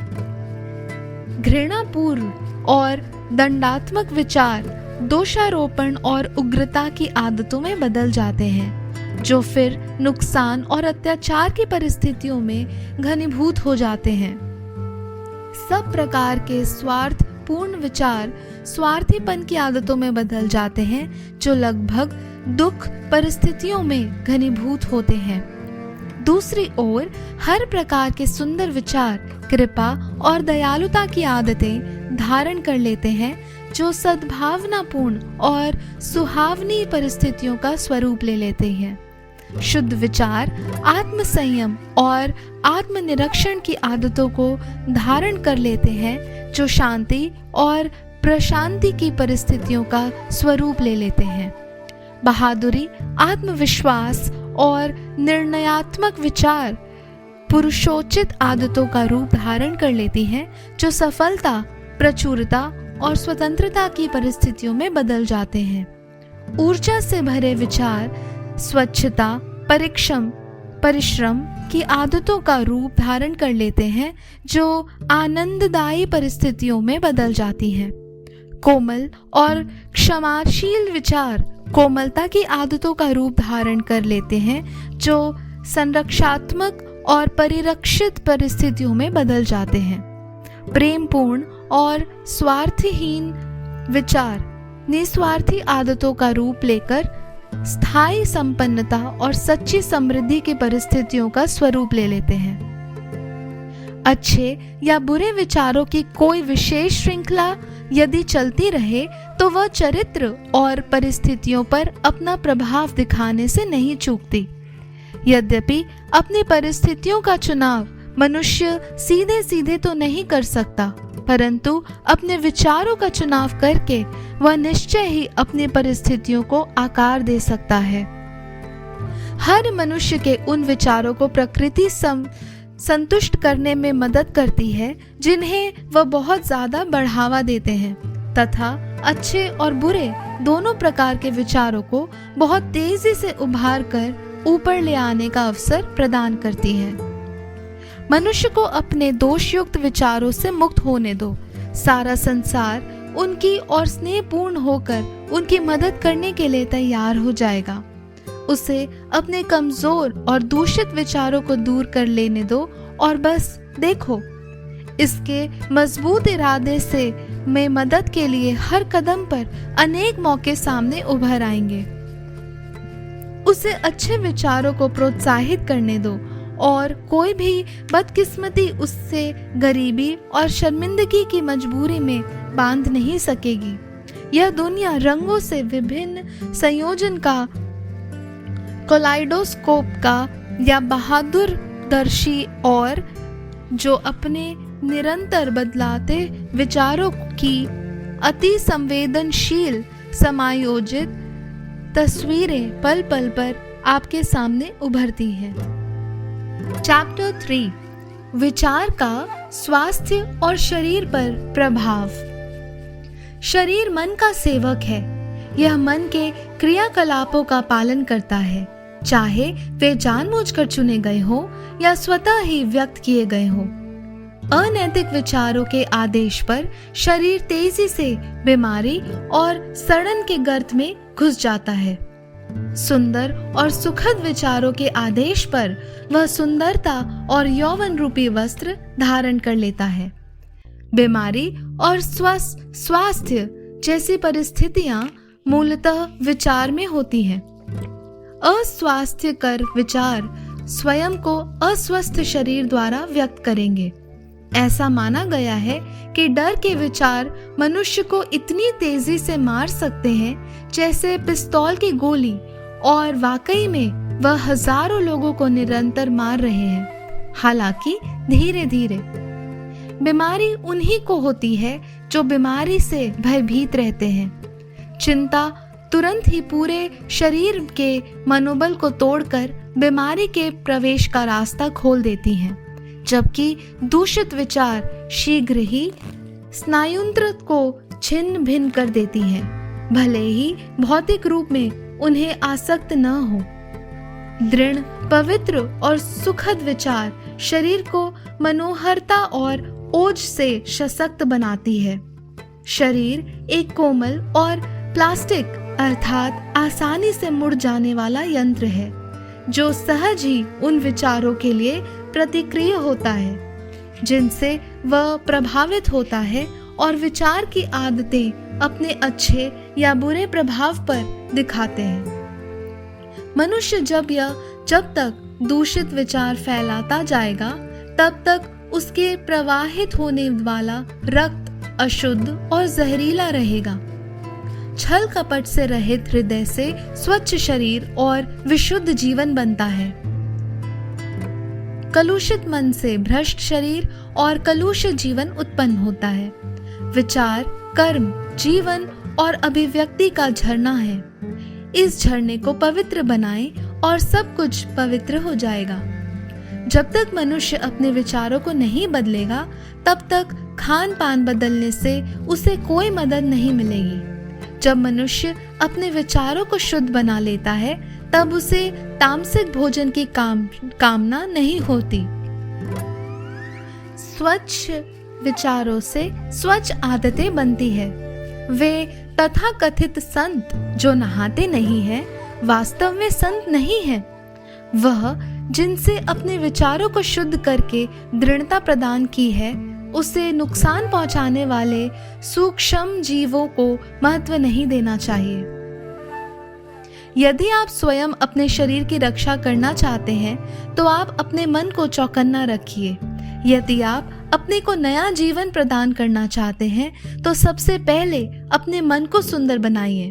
घृणापूर्ण और दंडात्मक विचार दोषारोपण और उग्रता की आदतों में बदल जाते हैं, जो फिर नुकसान और अत्याचार की परिस्थितियों में घनीभूत हो जाते हैं। सब प्रकार के स्वार्थपूर्ण विचार स्वार्थीपन की आदतों में बदल जाते हैं, जो लगभग दुख परिस्थितियों में घनीभूत होते हैं। दूसरी ओर हर प्रकार के सुंदर विचार कृपा और दयालुता की आदतें धारण कर लेते हैं, जो सद्भावनापूर्ण और सुहावनी परिस्थितियों का स्वरूप ले लेते हैं। शुद्ध विचार आत्मसंयम और आत्मनिरीक्षण की आदतों को धारण कर लेते हैं, जो शांति और प्रशांति की परिस्थितियों का स्वरूप ले लेते हैं। बहादुरी, आत्मविश्वास और निर्णयात्मक विचार पुरुषोचित आदतों का रूप धारण कर लेती हैं, जो सफलता, प्रचुरता और स्वतंत्रता की परिस्थितियों में बदल जाते हैं। ऊर्जा से भरे विचार स्वच्छता, परिश्रम की आदतों का रूप धारण कर लेते हैं, जो आनंददायी परिस्थितियों में बदल जाती हैं। कोमल और क्षमाशील विचार कोमलता की आदतों का रूप धारण कर लेते हैं, जो संरक्षात्मक और परिरक्षित परिस्थितियों में बदल जाते हैं। प्रेमपूर्ण और स्वार्थहीन विचार निस्वार्थी आदतों का रूप लेकर स्थायी संपन्नता और सच्ची समृद्धि की परिस्थितियों का स्वरूप ले लेते हैं। अच्छे या बुरे विचारों की कोई विशेष श्रृंखला यदि चलती रहे तो वह चरित्र और परिस्थितियों पर अपना प्रभाव दिखाने से नहीं चूकती। यद्यपि अपनी परिस्थितियों का चुनाव मनुष्य सीधे सीधे तो नहीं कर सकता, परंतु अपने विचारों का चुनाव करके वह निश्चय ही अपनी परिस्थितियों को आकार दे सकता है। हर मनुष्य के उन विचारों को प्रकृति संतुष्ट करने में मदद करती है जिन्हें वह बहुत ज्यादा बढ़ावा देते हैं, तथा अच्छे और बुरे दोनों प्रकार के विचारों को बहुत तेजी से उभार कर ऊपर ले आने का अवसर प्रदान करती है। मनुष्य को अपने दोषयुक्त विचारों से मुक्त होने दो। सारा संसार उनकी और स्नेहपूर्ण होकर उनकी मदद करने के लिए तैयार हो जाएगा। उसे अपने कमजोर और दूषित विचारों को दूर कर लेने दो और बस देखो। इसके मजबूत इरादे से में मदद के लिए हर कदम पर अनेक मौके सामने उभर आएंगे। उसे अच्छे विचारों को प्रोत्साहित करने दो और कोई भी बदकिस्मती उससे गरीबी और शर्मिंदगी की मजबूरी में बांध नहीं सकेगी। यह दुनिया रंगों से विभिन्न संयोजन का, कोलाइडोस्कोप का या बहादुर दर्शी और जो अपने निरंतर बदलाते विचारों की अति संवेदनशील समायोजित तस्वीरें पल पल पर आपके सामने उभरती हैं। चैप्टर 3, विचार का स्वास्थ्य और शरीर पर प्रभाव। शरीर मन का सेवक है। यह मन के क्रियाकलापों का पालन करता है, चाहे वे जानबूझकर चुने गए हो या स्वतः ही व्यक्त किए गए हो। अनैतिक विचारों के आदेश पर शरीर तेजी से बीमारी और सड़न के गर्त में घुस जाता है। सुंदर और सुखद विचारों के आदेश पर वह सुंदरता और यौवन रूपी वस्त्र धारण कर लेता है। बीमारी और स्वास्थ्य जैसी परिस्थितियां मूलतः विचार में होती हैं। अस्वास्थ्यकर विचार स्वयं को अस्वस्थ शरीर द्वारा व्यक्त करेंगे। ऐसा माना गया है कि डर के विचार मनुष्य को इतनी तेजी से मार सकते हैं जैसे पिस्तौल की गोली, और वाकई में वह हजारों लोगों को निरंतर मार रहे हैं, हालांकि धीरे धीरे। बीमारी उन्हीं को होती है जो बीमारी से भयभीत रहते हैं। चिंता तुरंत ही पूरे शरीर के मनोबल को तोड़कर बीमारी के प्रवेश का रास्ता खोल देती हैं, जबकि दूषित विचार शीघ्र ही स्नायुतंत्र को छिन्न भिन्न कर देती हैं, भले ही भौतिक रूप में उन्हें आसक्त न हो। दृढ़, पवित्र और सुखद विचार शरीर को मनोहरता और ओज से सशक्त बनाती है। शरीर एक कोमल और प्लास्टिक अर्थात आसानी से मुड़ जाने वाला यंत्र है, जो सहज ही उन विचारों के लिए प्रतिक्रिया होता है जिनसे वह प्रभावित होता है, और विचार की आदतें अपने अच्छे या बुरे प्रभाव पर दिखाते हैं। मनुष्य जब तक दूषित विचार फैलाता जाएगा, तब तक उसके प्रवाहित होने वाला रक्त अशुद्ध और जहरीला रहेगा। छल कपट से रहित हृदय से स्वच्छ शरीर और विशुद्ध जीवन बनता है। कलुषित मन से भ्रष्ट शरीर और कलुषित जीवन उत्पन्न होता है। विचार, कर्म, जीवन और अभिव्यक्ति का झरना है। इस झरने को पवित्र बनाएं और सब कुछ पवित्र हो जाएगा। जब तक मनुष्य अपने विचारों को नहीं बदलेगा, तब तक खान पान बदलने से उसे कोई मदद नहीं मिलेगी। जब मनुष्य अपने विचारों को शुद्ध बना लेता है, तब उसे तामसिक भोजन की कामना नहीं होती। स्वच्छ विचारों से स्वच्छ आदतें बनती है। वे तथाकथित संत जो नहाते नहीं हैं, वास्तव में संत नहीं हैं। वह जिनसे अपने विचारों को शुद्ध करके दृढ़ता प्रदान की है, उसे नुकसान पहुंचाने वाले सूक्ष्म जीवों को महत्व नहीं देना चाहिए। यदि आप स्वयं अपने शरीर की रक्षा करना चाहते हैं, तो आप अपने मन को चौकन्ना रखिए। यदि आप अपने को नया जीवन प्रदान करना चाहते हैं, तो सबसे पहले अपने मन को सुंदर बनाइए।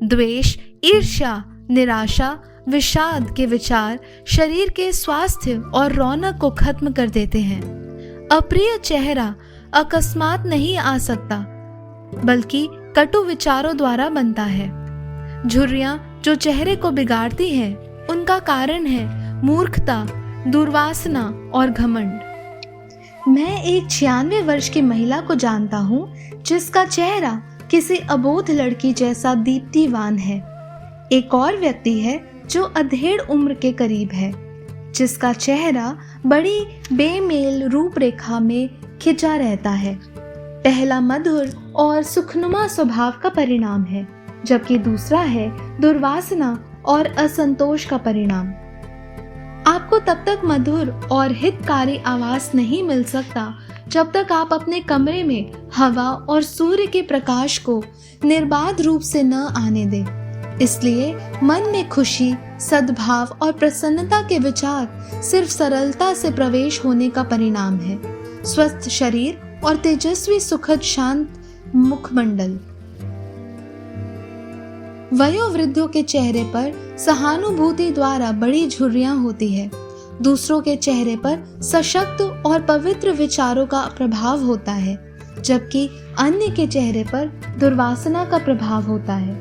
द्वेष, ईर्ष्या, निराशा, विषाद के विचार शरीर के स्वास्थ्य और रौनक को खत्म कर देते हैं। अप्रिय चेहरा अकस्मात नहीं आ सकता, बल्कि कटु विचारों द्वारा बनता है। झुर्रियां जो चेहरे को बिगाड़ती हैं, उनका कारण है मूर्खता, दुर्वासना और घमंड। मैं एक 96 वर्ष की महिला को जानता हूँ, जिसका चेहरा किसी अबोध लड़की जैसा दीप्तिवान है। एक और व्यक्ति है जो अधेड़ उम्र के करीब है, जिसका चेहरा बड़ी बेमेल रूपरेखा में खिंचा रहता है। पहला मधुर और सुखनुमा स्वभाव का परिणाम है, जबकि दूसरा है दुर्वासना और असंतोष का परिणाम। आपको आपको तब तक मधुर और हितकारी आवास नहीं मिल सकता जब तक आप अपने कमरे में हवा और सूर्य के प्रकाश को निर्बाध रूप से न आने दें। इसलिए मन में खुशी, सद्भाव और प्रसन्नता के विचार सिर्फ सरलता से प्रवेश होने का परिणाम है। स्वस्थ शरीर और तेजस्वी सुखद शांत मुखमंडल। वयोवृद्धों के चेहरे पर सहानुभूति द्वारा बड़ी झुर्रियां होती है। दूसरों के चेहरे पर सशक्त और पवित्र विचारों का प्रभाव होता है, जबकि अन्य के चेहरे पर दुर्वासना का प्रभाव होता है।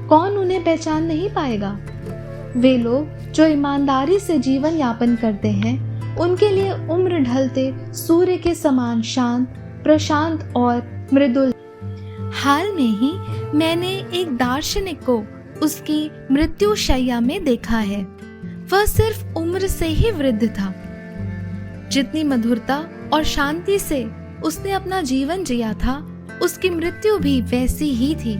कौन उन्हें पहचान नहीं पाएगा? वे लोग जो ईमानदारी से जीवन यापन करते हैं, उनके लिए उम्र ढलते सूर्य के समान शांत, प्रशांत और मृदुल। हाल में ही मैंने एक दार्शनिक को उसकी मृत्यु शैया में देखा है। वह सिर्फ उम्र से ही वृद्ध था। जितनी मधुरता और शांति से उसने अपना जीवन जिया था, उसकी मृत्यु भी वैसी ही थी।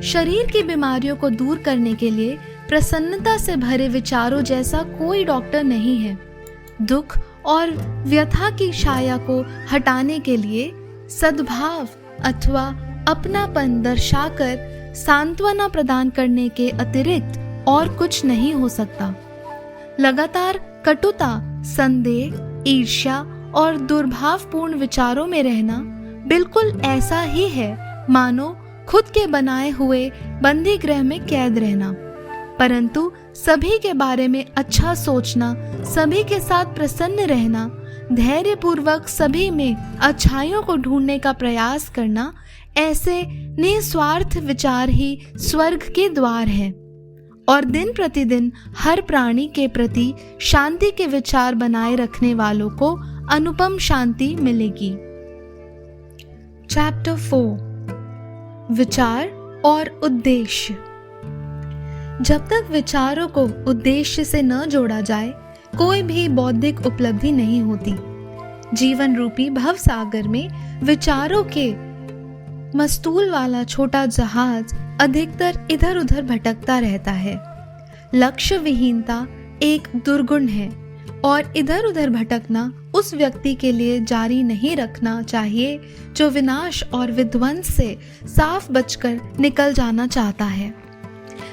शरीर की बीमारियों को दूर करने के लिए प्रसन्नता से भरे विचारों जैसा कोई डॉक्टर नहीं है। दुख और व्यथा की छाया को हटाने के लिए सद्भाव अथवा अपनापन दर्शाकर सांत्वना प्रदान करने के अतिरिक्त और कुछ नहीं हो सकता। लगातार कटुता, संदेह, ईर्ष्या और दुर्भावपूर्ण विचारों में रहना बिल्कुल ऐसा ही है मानो खुद के बनाए हुए बंदी गृह में कैद रहना। परंतु सभी के बारे में अच्छा सोचना, सभी के साथ प्रसन्न रहना, धैर्यपूर्वक सभी में अच्छाइयों को ढूंढने का प्रयास करना, ऐसे निस्वार्थ विचार ही स्वर्ग के द्वार हैं। और दिन प्रतिदिन हर प्राणी के प्रति शांति के विचार बनाए रखने वालों को अनुपम शांति मिलेगी। चैप्टर 4 विचार और उद्देश्य। जब तक विचारों को उद्देश्य से न जोड़ा जाए, कोई भी बौद्धिक उपलब्धि नहीं होती। जीवन रूपी भवसागर में विचारों के मस्तूल वाला छोटा जहाज अधिकतर इधर उधर भटकता रहता है। लक्ष्य विहीनता एक दुर्गुण है और इधर उधर भटकना उस व्यक्ति के लिए जारी नहीं रखना चाहिए जो विनाश और विध्वंस से साफ बचकर निकल जाना चाहता है।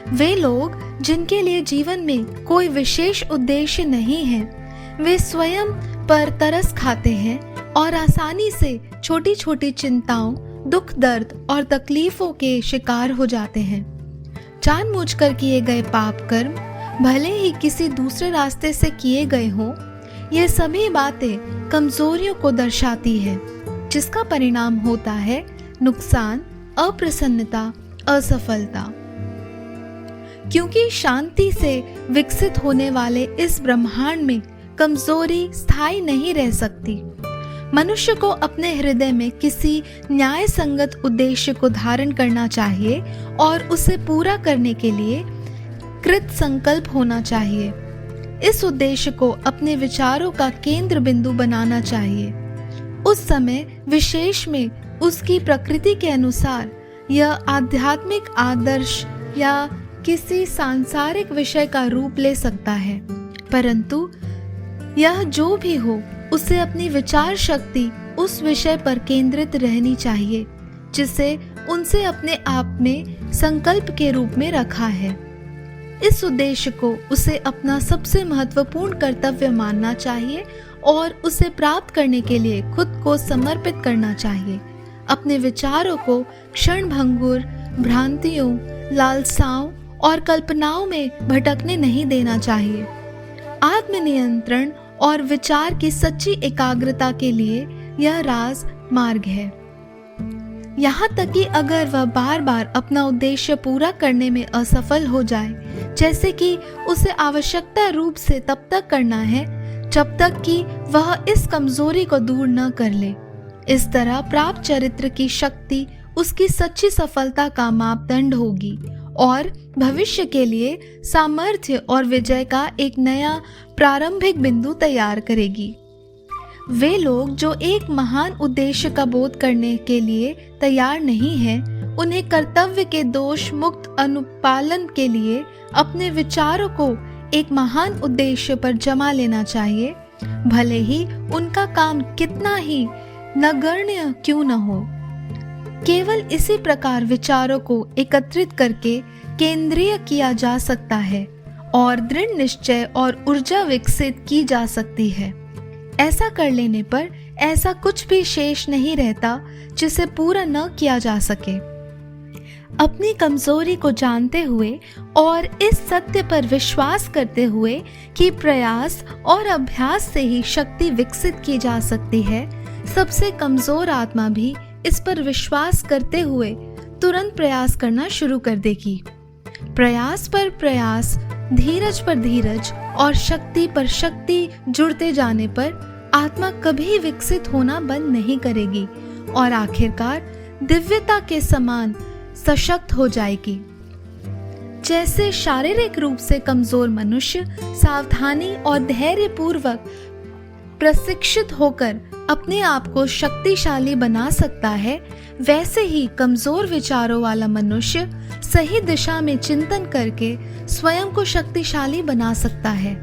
वे लोग जिनके लिए जीवन में कोई विशेष उद्देश्य नहीं है, वे स्वयं पर तरस खाते हैं और आसानी से छोटी छोटी चिंताओं, दुख, दर्द और तकलीफों के शिकार हो जाते हैं। जानबूझकर किए गए पाप कर्म भले ही किसी दूसरे रास्ते से किए गए हों, ये सभी बातें कमजोरियों को दर्शाती है, जिसका परिणाम होता है नुकसान, अप्रसन्नता, असफलता। क्योंकि शांति से विकसित होने वाले इस ब्रह्मांड में कमजोरी स्थायी नहीं रह सकती। मनुष्य को अपने हृदय में किसी न्याय संगत उद्देश्य को धारण करना चाहिए और उसे पूरा करने के लिए कृत संकल्प होना चाहिए। इस उद्देश्य को अपने विचारों का केंद्र बिंदु बनाना चाहिए। उस समय विशेष में उसकी प्रकृति के अनुसार यह आध्यात्मिक आदर्श या किसी सांसारिक विषय का रूप ले सकता है, परंतु यह जो भी हो, उसे अपनी विचार शक्ति उस विषय पर केंद्रित रहनी चाहिए जिसे उनसे अपने आप में संकल्प के रूप में रखा है। इस उद्देश्य को उसे अपना सबसे महत्वपूर्ण कर्तव्य मानना चाहिए और उसे प्राप्त करने के लिए खुद को समर्पित करना चाहिए। अपने विचारों को क्षणभंगुर भ्रांतियों, लालसाओं और कल्पनाओं में भटकने नहीं देना चाहिए। आत्मनियंत्रण और विचार की सच्ची एकाग्रता के लिए यह राज मार्ग है। यहाँ तक कि अगर वह बार बार अपना उद्देश्य पूरा करने में असफल हो जाए, जैसे कि उसे आवश्यकता रूप से तब तक करना है जब तक कि वह इस कमजोरी को दूर न कर ले। इस तरह प्राप्त चरित्र की शक्ति उसकी सच्ची सफलता का मापदंड होगी और भविष्य के लिए सामर्थ्य और विजय का एक नया प्रारंभिक बिंदु तैयार करेगी। वे लोग जो एक महान उद्देश्य का बोध करने के लिए तैयार नहीं हैं, उन्हें कर्तव्य के दोष मुक्त अनुपालन के लिए अपने विचारों को एक महान उद्देश्य पर जमा लेना चाहिए, भले ही उनका काम कितना ही नगण्य क्यों न हो। केवल इसी प्रकार विचारों को एकत्रित करके केंद्रीय किया जा सकता है और दृढ़ निश्चय और ऊर्जा विकसित की जा सकती है। ऐसा कर लेने पर ऐसा कुछ भी शेष नहीं रहता जिसे पूरा न किया जा सके। अपनी कमजोरी को जानते हुए और इस सत्य पर विश्वास करते हुए कि प्रयास और अभ्यास से ही शक्ति विकसित की जा सकती है, सबसे कमजोर आत्मा भी इस पर विश्वास करते हुए तुरंत प्रयास करना शुरू कर देगी। प्रयास पर प्रयास, धीरज पर धीरज और शक्ति पर शक्ति जुड़ते जाने पर आत्मा कभी विकसित होना बंद नहीं करेगी और आखिरकार दिव्यता के समान सशक्त हो जाएगी। जैसे शारीरिक रूप से कमजोर मनुष्य सावधानी और धैर्य पूर्वक प्रशिक्षित होकर अपने आप को शक्तिशाली बना सकता है, वैसे ही कमजोर विचारों वाला मनुष्य सही दिशा में चिंतन करके स्वयं को शक्तिशाली बना सकता है।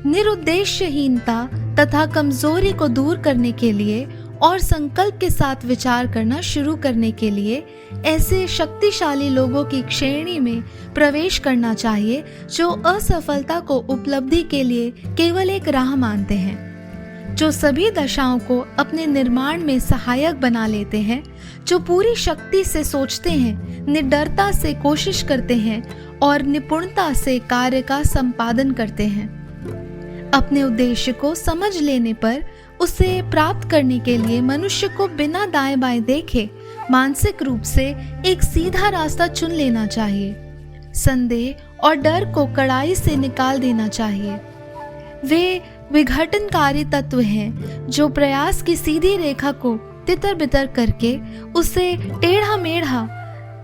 निरुद्देश्यहीनता तथा कमजोरी को दूर करने के लिए और संकल्प के साथ विचार करना शुरू करने के लिए ऐसे शक्तिशाली लोगों की श्रेणी में प्रवेश करना चाहिए जो असफलता को उपलब्धि के लिए केवल एक राह मानते हैं, जो सभी दशाओं को अपने निर्माण में सहायक बना लेते हैं, जो पूरी शक्ति से सोचते हैं, निडरता से कोशिश करते हैं और निपुणता से कार्य का संपादन करते हैं। अपने उद्देश्य को समझ लेने पर उसे प्राप्त करने के लिए मनुष्य को बिना दाएं बाएं देखे मानसिक रूप से एक सीधा रास्ता चुन लेना चाहिए। संदेह और डर को कड़ाई से निकाल देना चाहिए। वे विघटनकारी तत्व हैं जो प्रयास की सीधी रेखा को तितर बितर करके उसे टेढ़ा मेढ़ा,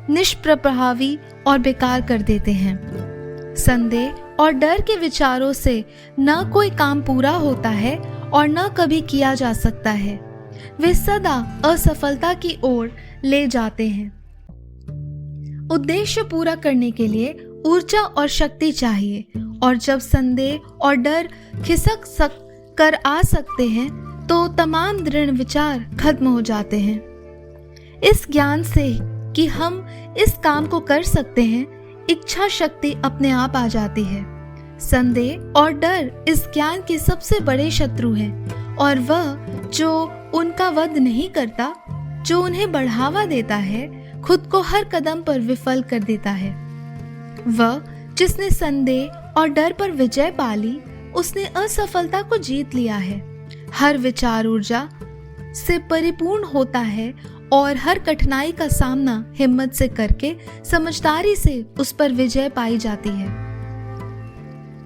निष्प्रभावी और बेकार कर देते हैं। संदेह और डर के विचारों से न कोई काम पूरा होता है और न कभी किया जा सकता है। वे सदा असफलता की ओर ले जाते हैं। उद्देश्य पूरा करने के लिए ऊर्जा और शक्ति चाहिए, और जब संदेह और डर खिसक कर आ सकते हैं तो तमाम दृढ़ विचार खत्म हो जाते हैं। इस ज्ञान से कि हम इस काम को कर सकते हैं, इच्छा शक्ति अपने आप आ जाती है। संदेह और डर इस ज्ञान के सबसे बड़े शत्रु हैं, और वह जो उनका वध नहीं करता, जो उन्हें बढ़ावा देता है, खुद को हर कदम पर विफल कर देता है। वह जिसने संदेह और डर पर विजय पा ली, उसने असफलता को जीत लिया है। हर विचार ऊर्जा से परिपूर्ण होता है और हर कठिनाई का सामना हिम्मत से करके समझदारी से उस पर विजय पाई जाती है।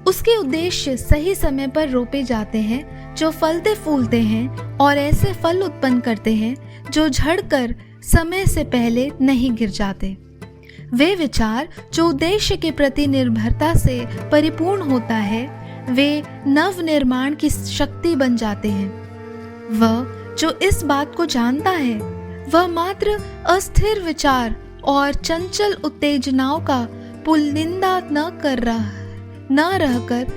उसके उद्देश्य सही समय पर रोपे जाते हैं जो फलते फूलते हैं और ऐसे फल उत्पन्न करते हैं जो झड़कर समय से पहले नहीं गिर जाते। वे विचार जो उद्देश्य के प्रति निर्भरता से परिपूर्ण होता है, वे नव निर्माण की शक्ति बन जाते हैं। वह जो इस बात को जानता है, वह मात्र अस्थिर विचार और चंचल उत्तेजनाओं का पुलिंदा न रहकर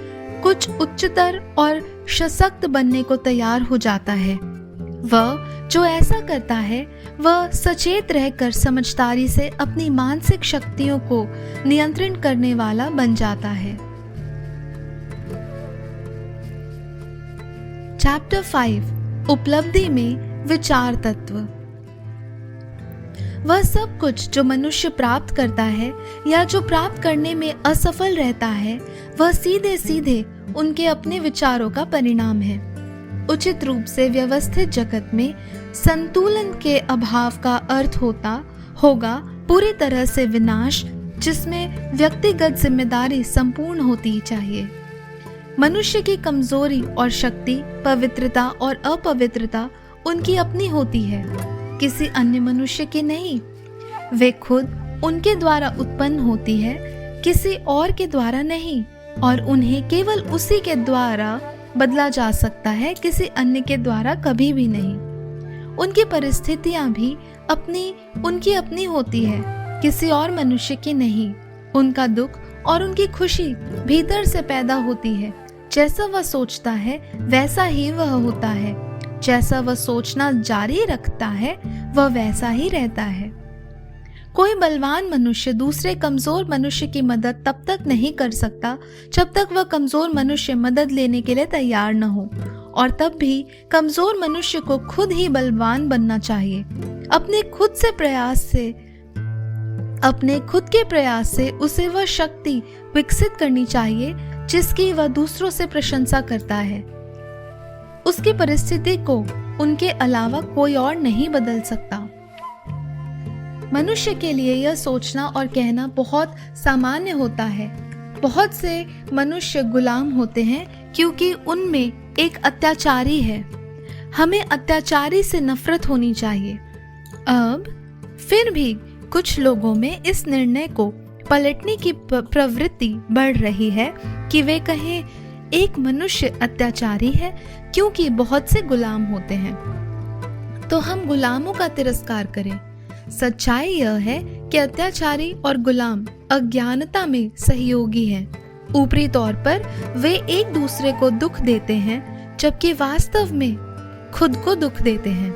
कुछ उच्चतर और सशक्त बनने को तैयार हो जाता है। वह जो ऐसा करता है, वह सचेत रहकर समझदारी से अपनी मानसिक शक्तियों को नियंत्रण करने वाला बन जाता है। चैप्टर 5 उपलब्धि में विचार तत्व। वह सब कुछ जो मनुष्य प्राप्त करता है या जो प्राप्त करने में असफल रहता है, वह सीधे सीधे उनके अपने विचारों का परिणाम है। उचित रूप से व्यवस्थित जगत में संतुलन के अभाव का अर्थ होगा पूरी तरह से विनाश, जिसमें व्यक्तिगत जिम्मेदारी संपूर्ण होती चाहिए। मनुष्य की कमजोरी और शक्ति, पवित्रता और अपवित्रता उनकी अपनी होती है, किसी अन्य मनुष्य की नहीं। वे खुद उनके द्वारा उत्पन्न होती है, किसी और के द्वारा नहीं, और उन्हें केवल उसी के द्वारा बदला जा सकता है, किसी अन्य के द्वारा कभी भी नहीं। उनकी परिस्थितियां भी उनकी अपनी होती है, किसी और मनुष्य की नहीं। उनका दुख और उनकी खुशी भीतर से पैदा होती है। जैसा वह सोचता है वैसा ही वह होता है। जैसा वह सोचना जारी रखता है वह वैसा ही रहता है। कोई बलवान मनुष्य दूसरे कमजोर मनुष्य की मदद तब तक नहीं कर सकता जब तक वह कमजोर मनुष्य मदद लेने के लिए तैयार न हो, और तब भी कमजोर मनुष्य को खुद ही बलवान बनना चाहिए। अपने खुद के प्रयास से उसे वह शक्ति विकसित करनी चाहिए जिसकी वह दूसरों से प्रशंसा करता है। उसकी परिस्थिति को उनके अलावा कोई और नहीं बदल सकता। मनुष्य के लिए यह सोचना और कहना बहुत सामान्य होता है। बहुत से मनुष्य गुलाम होते हैं क्योंकि उनमें एक अत्याचारी है। हमें अत्याचारी से नफरत होनी चाहिए। अब फिर भी कुछ लोगों में इस निर्णय को पलटने की प्रवृत्ति बढ़ रही है कि वे कहें एक मनुष्य अत्याचारी है क्योंकि बहुत से गुलाम होते हैं, तो हम गुलामों का तिरस्कार करें। सच्चाई यह है कि अत्याचारी और गुलाम अज्ञानता में सहयोगी हैं। ऊपरी तौर पर वे एक दूसरे को दुख देते हैं, जबकि वास्तव में खुद को दुख देते हैं।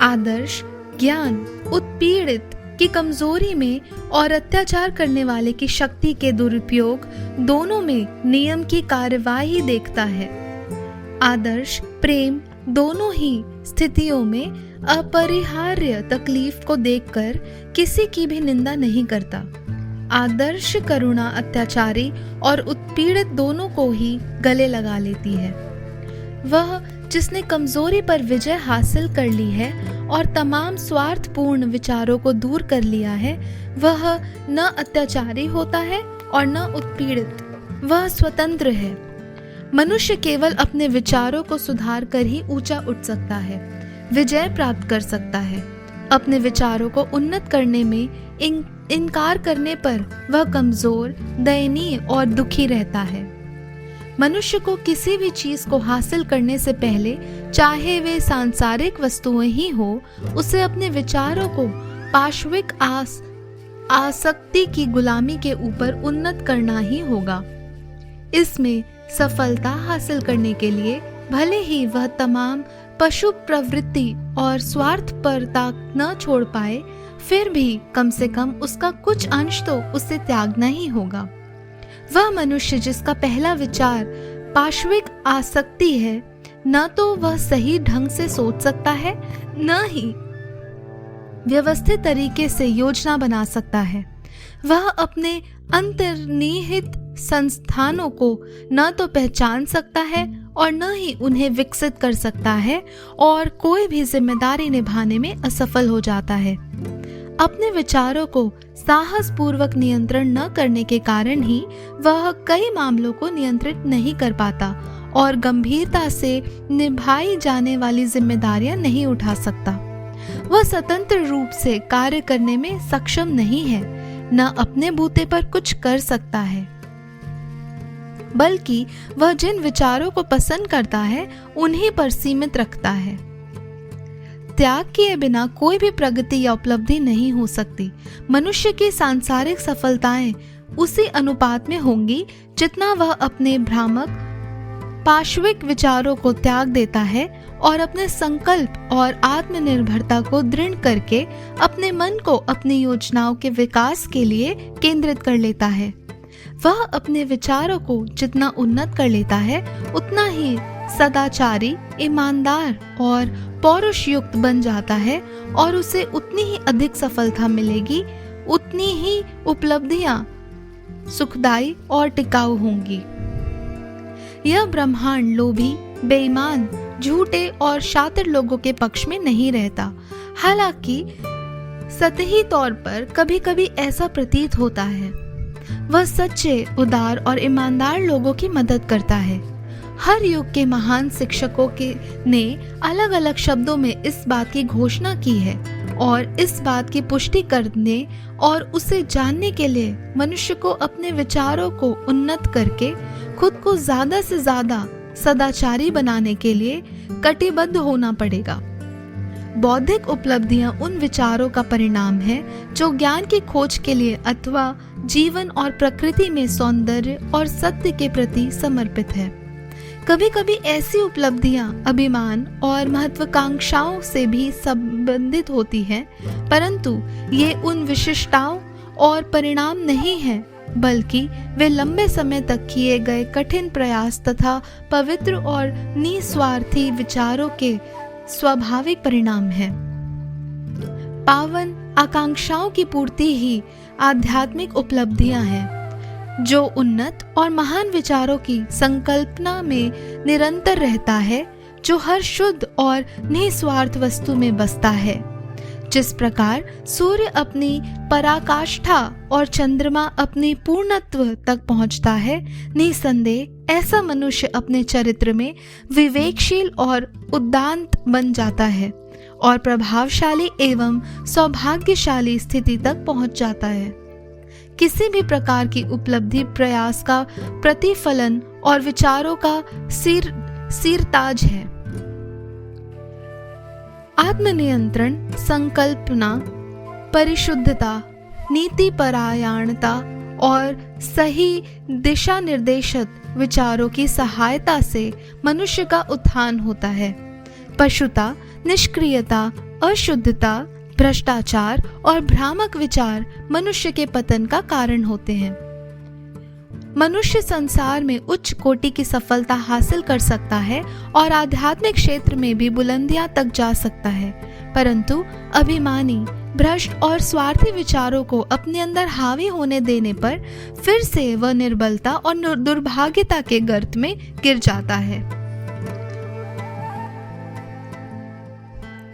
आदर्श ज्ञान उत्पीड़ित की कमजोरी में और अत्याचार करने वाले की शक्ति के दुरुपयोग दोनों में नियम की कार्यवाही देखता है। आदर्श प्रेम दोनों ही स्थितियों में अपरिहार्य तकलीफ को देखकर किसी की भी निंदा नहीं करता। आदर्श करुणा अत्याचारी और उत्पीड़ित दोनों को ही गले लगा लेती है। वह जिसने कमजोरी पर विजय हासिल कर ली है और तमाम स्वार्थपूर्ण विचारों को दूर कर लिया है, वह न अत्याचारी होता है और न उत्पीड़ित। वह स्वतंत्र है। मनुष्य केवल अपने विचारों को सुधार कर ही ऊंचा उठ सकता है, विजय प्राप्त कर सकता है। अपने विचारों को उन्नत करने में इनकार करने पर वह कमजोर, दयनीय और दुखी रहता है। मनुष्य को किसी भी चीज को हासिल करने से पहले, चाहे वे सांसारिक वस्तुएं ही हो, उसे अपने विचारों को पाशविक आसक्ति की गुलामी के ऊपर उन्नत करना ही होगा। इसमें सफलता हासिल करने के लिए भले ही वह तमाम पशु प्रवृत्ति और स्वार्थपरता न छोड़ पाए, फिर भी कम से कम उसका कुछ अंश तो उसे त्यागना ही होगा। वह मनुष्य जिसका पहला विचार पाशविक आसक्ति है, न तो वह सही ढंग से सोच सकता है, न ही व्यवस्थित तरीके से योजना बना सकता है। वह अपने अंतर्निहित संस्थानों को न तो पहचान सकता है और न ही उन्हें विकसित कर सकता है, और कोई भी जिम्मेदारी निभाने में असफल हो जाता है। अपने विचारों को साहस पूर्वक नियंत्रण न करने के कारण ही वह कई मामलों को नियंत्रित नहीं कर पाता और गंभीरता से निभाई जाने वाली जिम्मेदारियां नहीं उठा सकता। वह स्वतंत्र रूप से कार्य करने में सक्षम नहीं है, न अपने बूते पर कुछ कर सकता है, बल्कि वह जिन विचारों को पसंद करता है उन्हीं पर सीमित रखता है। त्याग किए बिना कोई भी प्रगति या उपलब्धि नहीं हो सकती। मनुष्य की सांसारिक सफलताएं उसी अनुपात में होंगी जितना वह अपने भ्रामक पाशविक विचारों को त्याग देता है और अपने संकल्प और आत्मनिर्भरता को दृढ़ करके अपने मन को अपनी योजनाओं के विकास के लिए केंद्रित कर लेता है। वह अपने विचारों को जितना उन्नत कर लेता है, उतना ही सदाचारी, ईमानदार और पौरुषयुक्त बन जाता है, और उसे उतनी ही अधिक सफलता मिलेगी, उतनी ही उपलब्धियां सुखदायी और टिकाऊ होंगी। यह ब्रह्मांड लोभी, बेईमान, झूठे और शातिर लोगों के पक्ष में नहीं रहता। हालांकि सतही तौर पर कभी कभी ऐसा प्रतीत होता है। वह सच्चे, उदार और ईमानदार लोगों की मदद करता है। हर युग के महान शिक्षकों ने अलग अलग शब्दों में इस बात की घोषणा की है, और इस बात की पुष्टि करने और उसे जानने के लिए मनुष्य को अपने विचारों को उन्नत करके खुद को ज्यादा से ज्यादा सदाचारी बनाने के लिए कटिबद्ध होना पड़ेगा। बौद्धिक उपलब्धियां उन विचारों का परिणाम है जो ज्ञान की खोज के लिए अथवा जीवन और प्रकृति में सौंदर्य और सत्य के प्रति समर्पित है। कभी कभी ऐसी उपलब्धियां अभिमान और महत्वाकांक्षाओं से भी संबंधित होती हैं, परंतु ये उन विशिष्टताओं और परिणाम नहीं हैं, बल्कि वे लंबे समय तक किए गए कठिन प्रयास तथा पवित्र और निस्वार्थी विचारों के स्वाभाविक परिणाम हैं। पावन आकांक्षाओं की पूर्ति ही आध्यात्मिक उपलब्धियां हैं, जो उन्नत और महान विचारों की संकल्पना में निरंतर रहता है, जो हर शुद्ध और निस्वार्थ वस्तु में बसता है। जिस प्रकार सूर्य अपनी पराकाष्ठा और चंद्रमा अपनी पूर्णत्व तक पहुंचता है, निसंदेह ऐसा मनुष्य अपने चरित्र में विवेकशील और उदात्त बन जाता है और प्रभावशाली एवं सौभाग्यशाली स्थिति तक पहुंच जाता है। किसी भी प्रकार की उपलब्धि प्रयास का प्रतिफलन और विचारों का सिरताज है। आत्मनियंत्रण, संकल्पना, परिशुद्धता, नीति परायणता और सही दिशा निर्देशित विचारों की सहायता से मनुष्य का उत्थान होता है। पशुता, निष्क्रियता, अशुद्धता, भ्रष्टाचार और भ्रामक विचार मनुष्य के पतन का कारण होते हैं। मनुष्य संसार में उच्च कोटि की सफलता हासिल कर सकता है और आध्यात्मिक क्षेत्र में भी बुलंदियां तक जा सकता है, परंतु अभिमानी, भ्रष्ट और स्वार्थी विचारों को अपने अंदर हावी होने देने पर फिर से वह निर्बलता और दुर्भाग्यता के गर्त में गिर जाता है।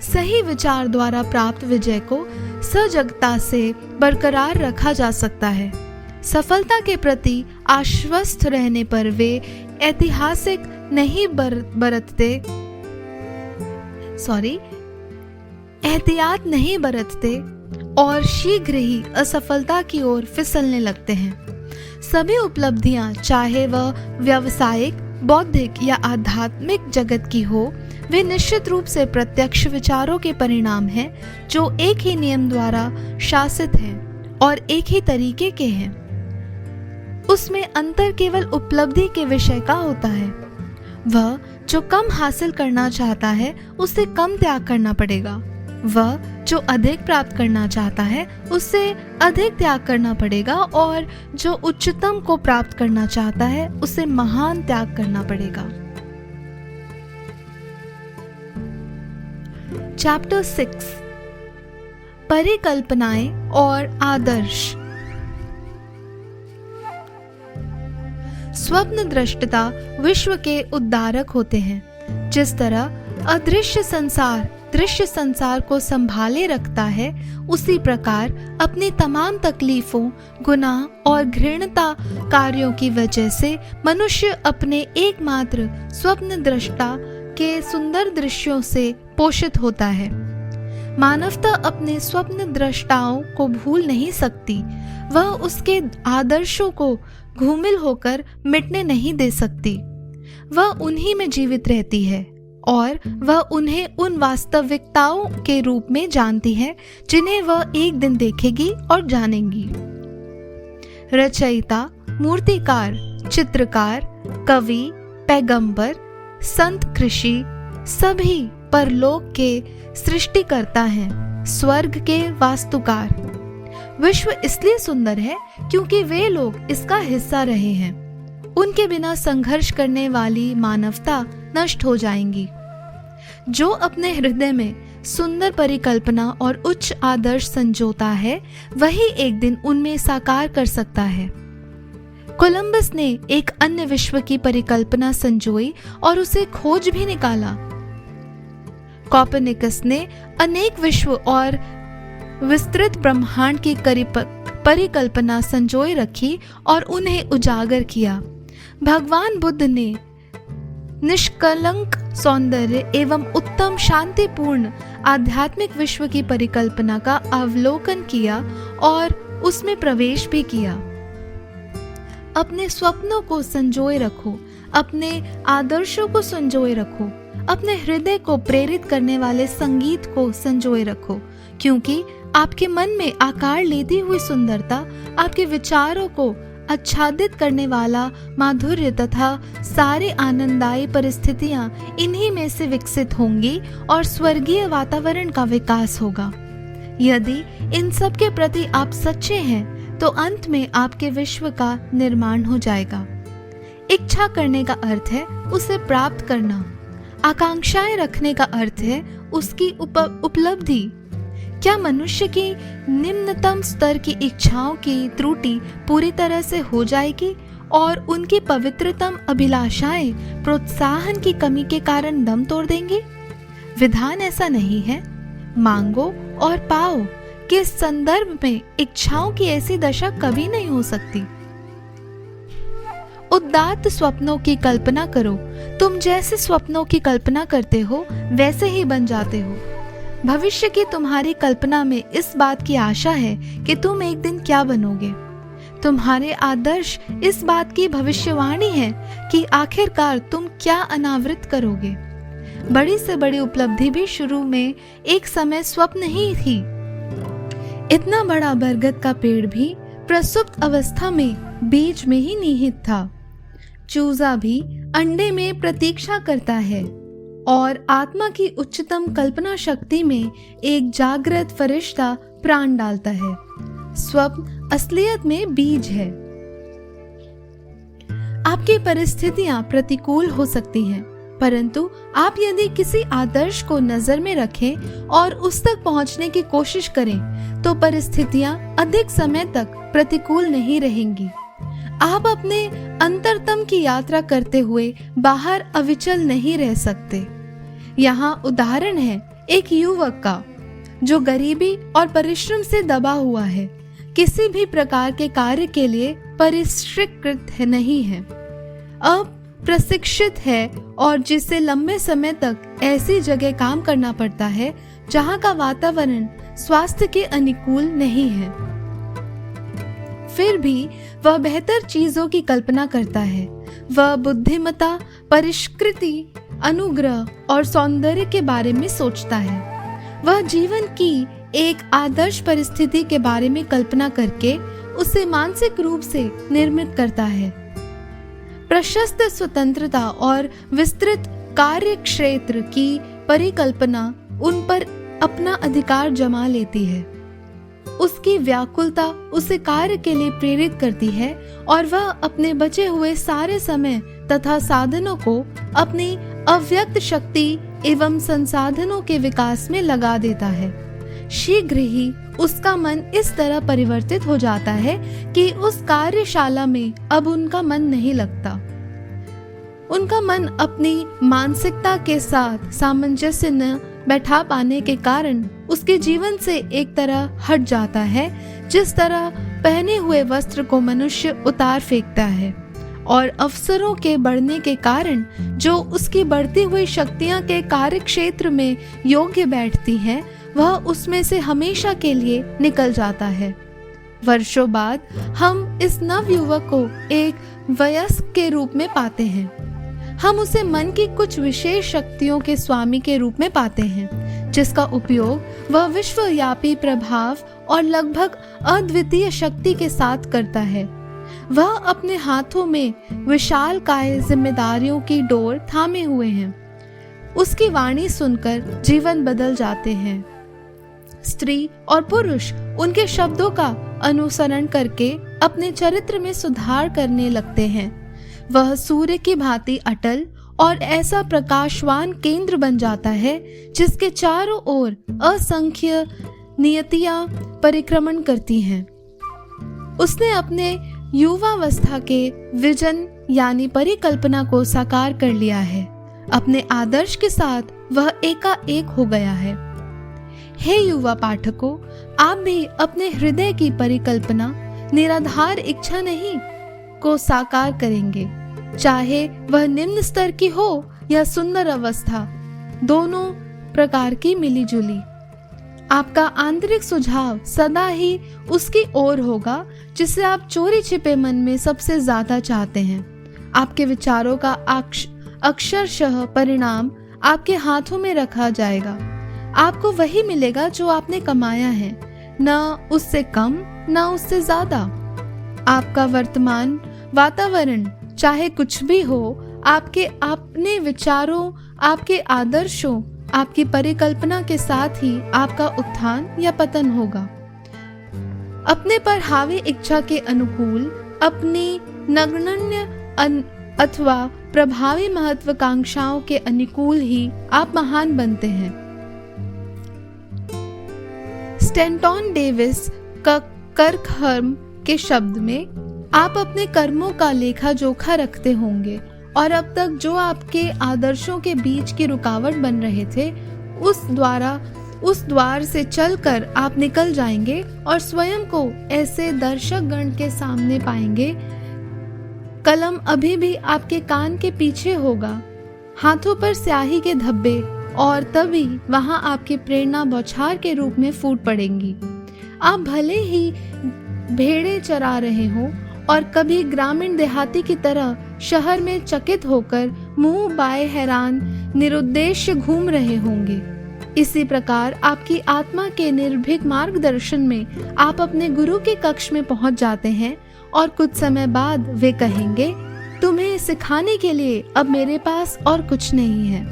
सही विचार द्वारा प्राप्त विजय को सजगता से बरकरार रखा जा सकता है। सफलता के प्रति आश्वस्त रहने पर वे एहतियात नहीं बरतते और शीघ्र ही असफलता की ओर फिसलने लगते हैं। सभी उपलब्धियां, चाहे वह व्यावसायिक, बौद्धिक या आध्यात्मिक जगत की हो, वे निश्चित रूप से प्रत्यक्ष विचारों के परिणाम हैं, जो एक ही नियम द्वारा शासित हैं और एक ही तरीके के हैं। उसमें अंतर केवल उपलब्धि के विषय का होता है। वह जो कम हासिल करना चाहता है, उसे कम त्याग करना पड़ेगा। वह जो अधिक प्राप्त करना चाहता है, उससे अधिक त्याग करना पड़ेगा, और जो उच्चतम को प्राप्त करना चाहता है, उसे महान त्याग करना पड़ेगा। चैप्टर 6, परिकल्पनाएं और आदर्श। स्वप्न दृष्टता विश्व के उद्धारक होते हैं। जिस तरह अदृश्य संसार दृश्य संसार को संभाले रखता है, उसी प्रकार अपनी तमाम तकलीफों, गुनाह और घृणता कार्यों की वजह से मनुष्य अपने एकमात्र स्वप्न दृष्टा के सुंदर दृश्यों से पोषित होता है। मानवता अपने स्वप्न दृष्टाओं को भूल नहीं सकती। वह उसके आदर्शों को घूमिल होकर मिटने नहीं दे सकती। वह उन्हीं में जीवित रहती है और वह उन्हें उन वास्तविकताओं के रूप में जानती है जिन्हें वह एक दिन देखेगी और जानेगी। रचयिता, मूर्तिकार, चित्रकार, कवि, पैगंबर, संत, कृषि सभी परलोक के सृष्टिकर्ता हैं, स्वर्ग के वास्तुकार। विश्व इसलिए सुंदर है क्योंकि वे लोग इसका हिस्सा रहे हैं। उनके बिना संघर्ष करने वाली मानवता नष्ट हो जाएंगी। जो अपने हृदय में सुंदर परिकल्पना और उच्च आदर्श संजोता है, वही एक दिन उनमें साकार कर सकता है। कोलंबस ने एक अन्य विश्व की परिकल्पना संजोई और उसे खोज भी निकाला। कोpernicus ने अनेक विश्व और विस्तृत ब्रह्मांड की परिकल्पना संजोए रखी और उन्हें उजागर किया। भगवान बुद्ध ने निष्कलंक सौंदर्य एवं उत्तम शांतिपूर्ण आध्यात्मिक विश्व की परिकल्पना का अवलोकन किया और उसमें प्रवेश भी किया। अपने स्वप्नों को संजोए रखो, अपने आदर्शों को संजोए रखो, अपने हृदय को प्रेरित करने वाले संगीत को संजोए रखो, क्योंकि आपके मन में आकार लेती हुई सुंदरता, आपके विचारों को आच्छादित करने वाला माधुर्य तथा सारे आनंददायी परिस्थितियां इन्हीं में से विकसित होंगी और स्वर्गीय वातावरण का विकास होगा। यदि इन सब के प्रति आप सच्चे हैं तो अंत में आपके विश्व का निर्माण हो जाएगा। इच्छा करने का अर्थ है उसे प्राप्त करना। आकांक्षाएं रखने का अर्थ है उसकी उपलब्धि। क्या मनुष्य की निम्नतम स्तर की इच्छाओं की त्रुटि पूरी तरह से हो जाएगी और उनकी पवित्रतम अभिलाषाएं प्रोत्साहन की कमी के कारण दम तोड़ देंगी? विधान ऐसा नहीं है। मांगो और पाओ के संदर्भ में इच्छाओं की ऐसी दशा कभी नहीं हो सकती। उदात्त स्वप्नों की कल्पना करो। तुम जैसे स्वप्नों की कल्पना करते हो वैसे ही बन जाते हो। भविष्य की तुम्हारी कल्पना में इस बात की आशा है कि तुम एक दिन क्या बनोगे। तुम्हारे आदर्श इस बात की भविष्यवाणी है कि आखिरकार तुम क्या अनावृत करोगे। बड़ी से बड़ी उपलब्धि भी शुरू में एक समय स्वप्न ही थी। इतना बड़ा बरगद का पेड़ भी प्रसुप्त अवस्था में बीज में ही निहित था। चूजा भी अंडे में प्रतीक्षा करता है और आत्मा की उच्चतम कल्पना शक्ति में एक जागृत फरिश्ता प्राण डालता है। स्वप्न असलियत में बीज है। आपकी परिस्थितियां प्रतिकूल हो सकती हैं, परंतु आप यदि किसी आदर्श को नजर में रखें और उस तक पहुंचने की कोशिश करें तो परिस्थितियां अधिक समय तक प्रतिकूल नहीं रहेंगी। आप अपने अंतरतम की यात्रा करते हुए बाहर अविचल नहीं रह सकते। यहाँ उदाहरण है एक युवक का जो गरीबी और परिश्रम से दबा हुआ है, किसी भी प्रकार के कार्य के लिए परिष्कृत नहीं है, अब प्रशिक्षित है और जिसे लंबे समय तक ऐसी जगह काम करना पड़ता है जहाँ का वातावरण स्वास्थ्य के अनुकूल नहीं है। फिर भी वह बेहतर चीजों की कल्पना करता है। वह बुद्धिमत्ता, परिष्कृति, अनुग्रह और सौंदर्य के बारे में सोचता है। वह जीवन की एक आदर्श परिस्थिति के बारे में कल्पना करके उसे मानसिक रूप से निर्मित करता है। प्रशस्त स्वतंत्रता और विस्तृत कार्य क्षेत्र की परिकल्पना उन पर अपना अधिकार जमा लेती है। उसकी व्याकुलता उसे कार्य के लिए प्रेरित करती है और वह अपने बचे हुए सारे समय तथा साधनों को अपनी अव्यक्त शक्ति एवं संसाधनों के विकास में लगा देता है। शीघ्र ही उसका मन इस तरह परिवर्तित हो जाता है कि उस कार्यशाला में अब उनका मन नहीं लगता। उनका मन अपनी मानसिकता के साथ सामंजस्य न बैठा पाने के कारण उसके जीवन से एक तरह हट जाता है, जिस तरह पहने हुए वस्त्र को मनुष्य उतार फेंकता है और अवसरों के बढ़ने के कारण जो उसकी बढ़ती हुई शक्तियां के कार्य क्षेत्र में योग्य बैठती हैं, वह उसमें से हमेशा के लिए निकल जाता है। वर्षों बाद हम इस नवयुवक को एक वयस्क के रूप में पाते हैं। हम उसे मन की कुछ विशेष शक्तियों के स्वामी के रूप में पाते हैं, जिसका उपयोग वह विश्वव्यापी प्रभाव और लगभग अद्वितीय शक्ति के साथ करता है। वह अपने हाथों में विशालकाय जिम्मेदारियों की डोर थामे हुए हैं। उसकी वाणी सुनकर जीवन बदल जाते हैं। स्त्री और पुरुष उनके शब्दों का अनुसरण करके अपने चरित्र में सुधार करने लगते हैं। वह सूर्य की भांति अटल और ऐसा प्रकाशवान केंद्र बन जाता है जिसके चारों ओर असंख्य नियतियां परिक्रमण करती हैं। उसने अपने युवावस्था के विजन यानी परिकल्पना को साकार कर लिया है। अपने आदर्श के साथ वह एकाएक हो गया है। हे युवा पाठकों, आप भी अपने हृदय की परिकल्पना, निराधार इच्छा नहीं को साकार करेंगे, चाहे वह निम्न स्तर की हो या सुंदर अवस्था, दोनों प्रकार की मिलीजुली। आपका आंतरिक सुझाव सदा ही उसकी ओर होगा जिसे आप चोरी छिपे मन में सबसे ज्यादा चाहते हैं। आपके विचारों का अक्षरशः परिणाम आपके हाथों में रखा जाएगा। आपको वही मिलेगा जो आपने कमाया है, न उससे कम न उससे ज्यादा। आपका वर्तमान वातावरण चाहे कुछ भी हो, आपके अपने विचारों, आपके आदर्शों, आपकी परिकल्पना के साथ ही आपका उत्थान या पतन होगा। अपने पर हावी इच्छा के अनुकूल, अपनी नगण्य अथवा प्रभावी महत्वाकांक्षाओं के अनुकूल ही आप महान बनते हैं। स्टैंटन डेविस का कर्कहर्म के शब्द में, आप अपने कर्मों का लेखा जोखा रखते होंगे और अब तक जो आपके आदर्शों के बीच की रुकावट बन रहे थे, उस द्वार से चलकर आप निकल जाएंगे और स्वयं को ऐसे दर्शक गण के सामने पाएंगे। कलम अभी भी आपके कान के पीछे होगा, हाथों पर स्याही के धब्बे, और तभी वहां आपकी प्रेरणा बौछार के रूप में फूट पड़ेंगी। आप भले ही भेड़ें चरा रहे हो और कभी ग्रामीण देहाती की तरह शहर में चकित होकर मुंह बाए हैरान निरुद्देश्य घूम रहे होंगे। इसी प्रकार आपकी आत्मा के निर्भीक मार्गदर्शन में आप अपने गुरु के कक्ष में पहुंच जाते हैं और कुछ समय बाद वे कहेंगे, तुम्हें सिखाने के लिए अब मेरे पास और कुछ नहीं है।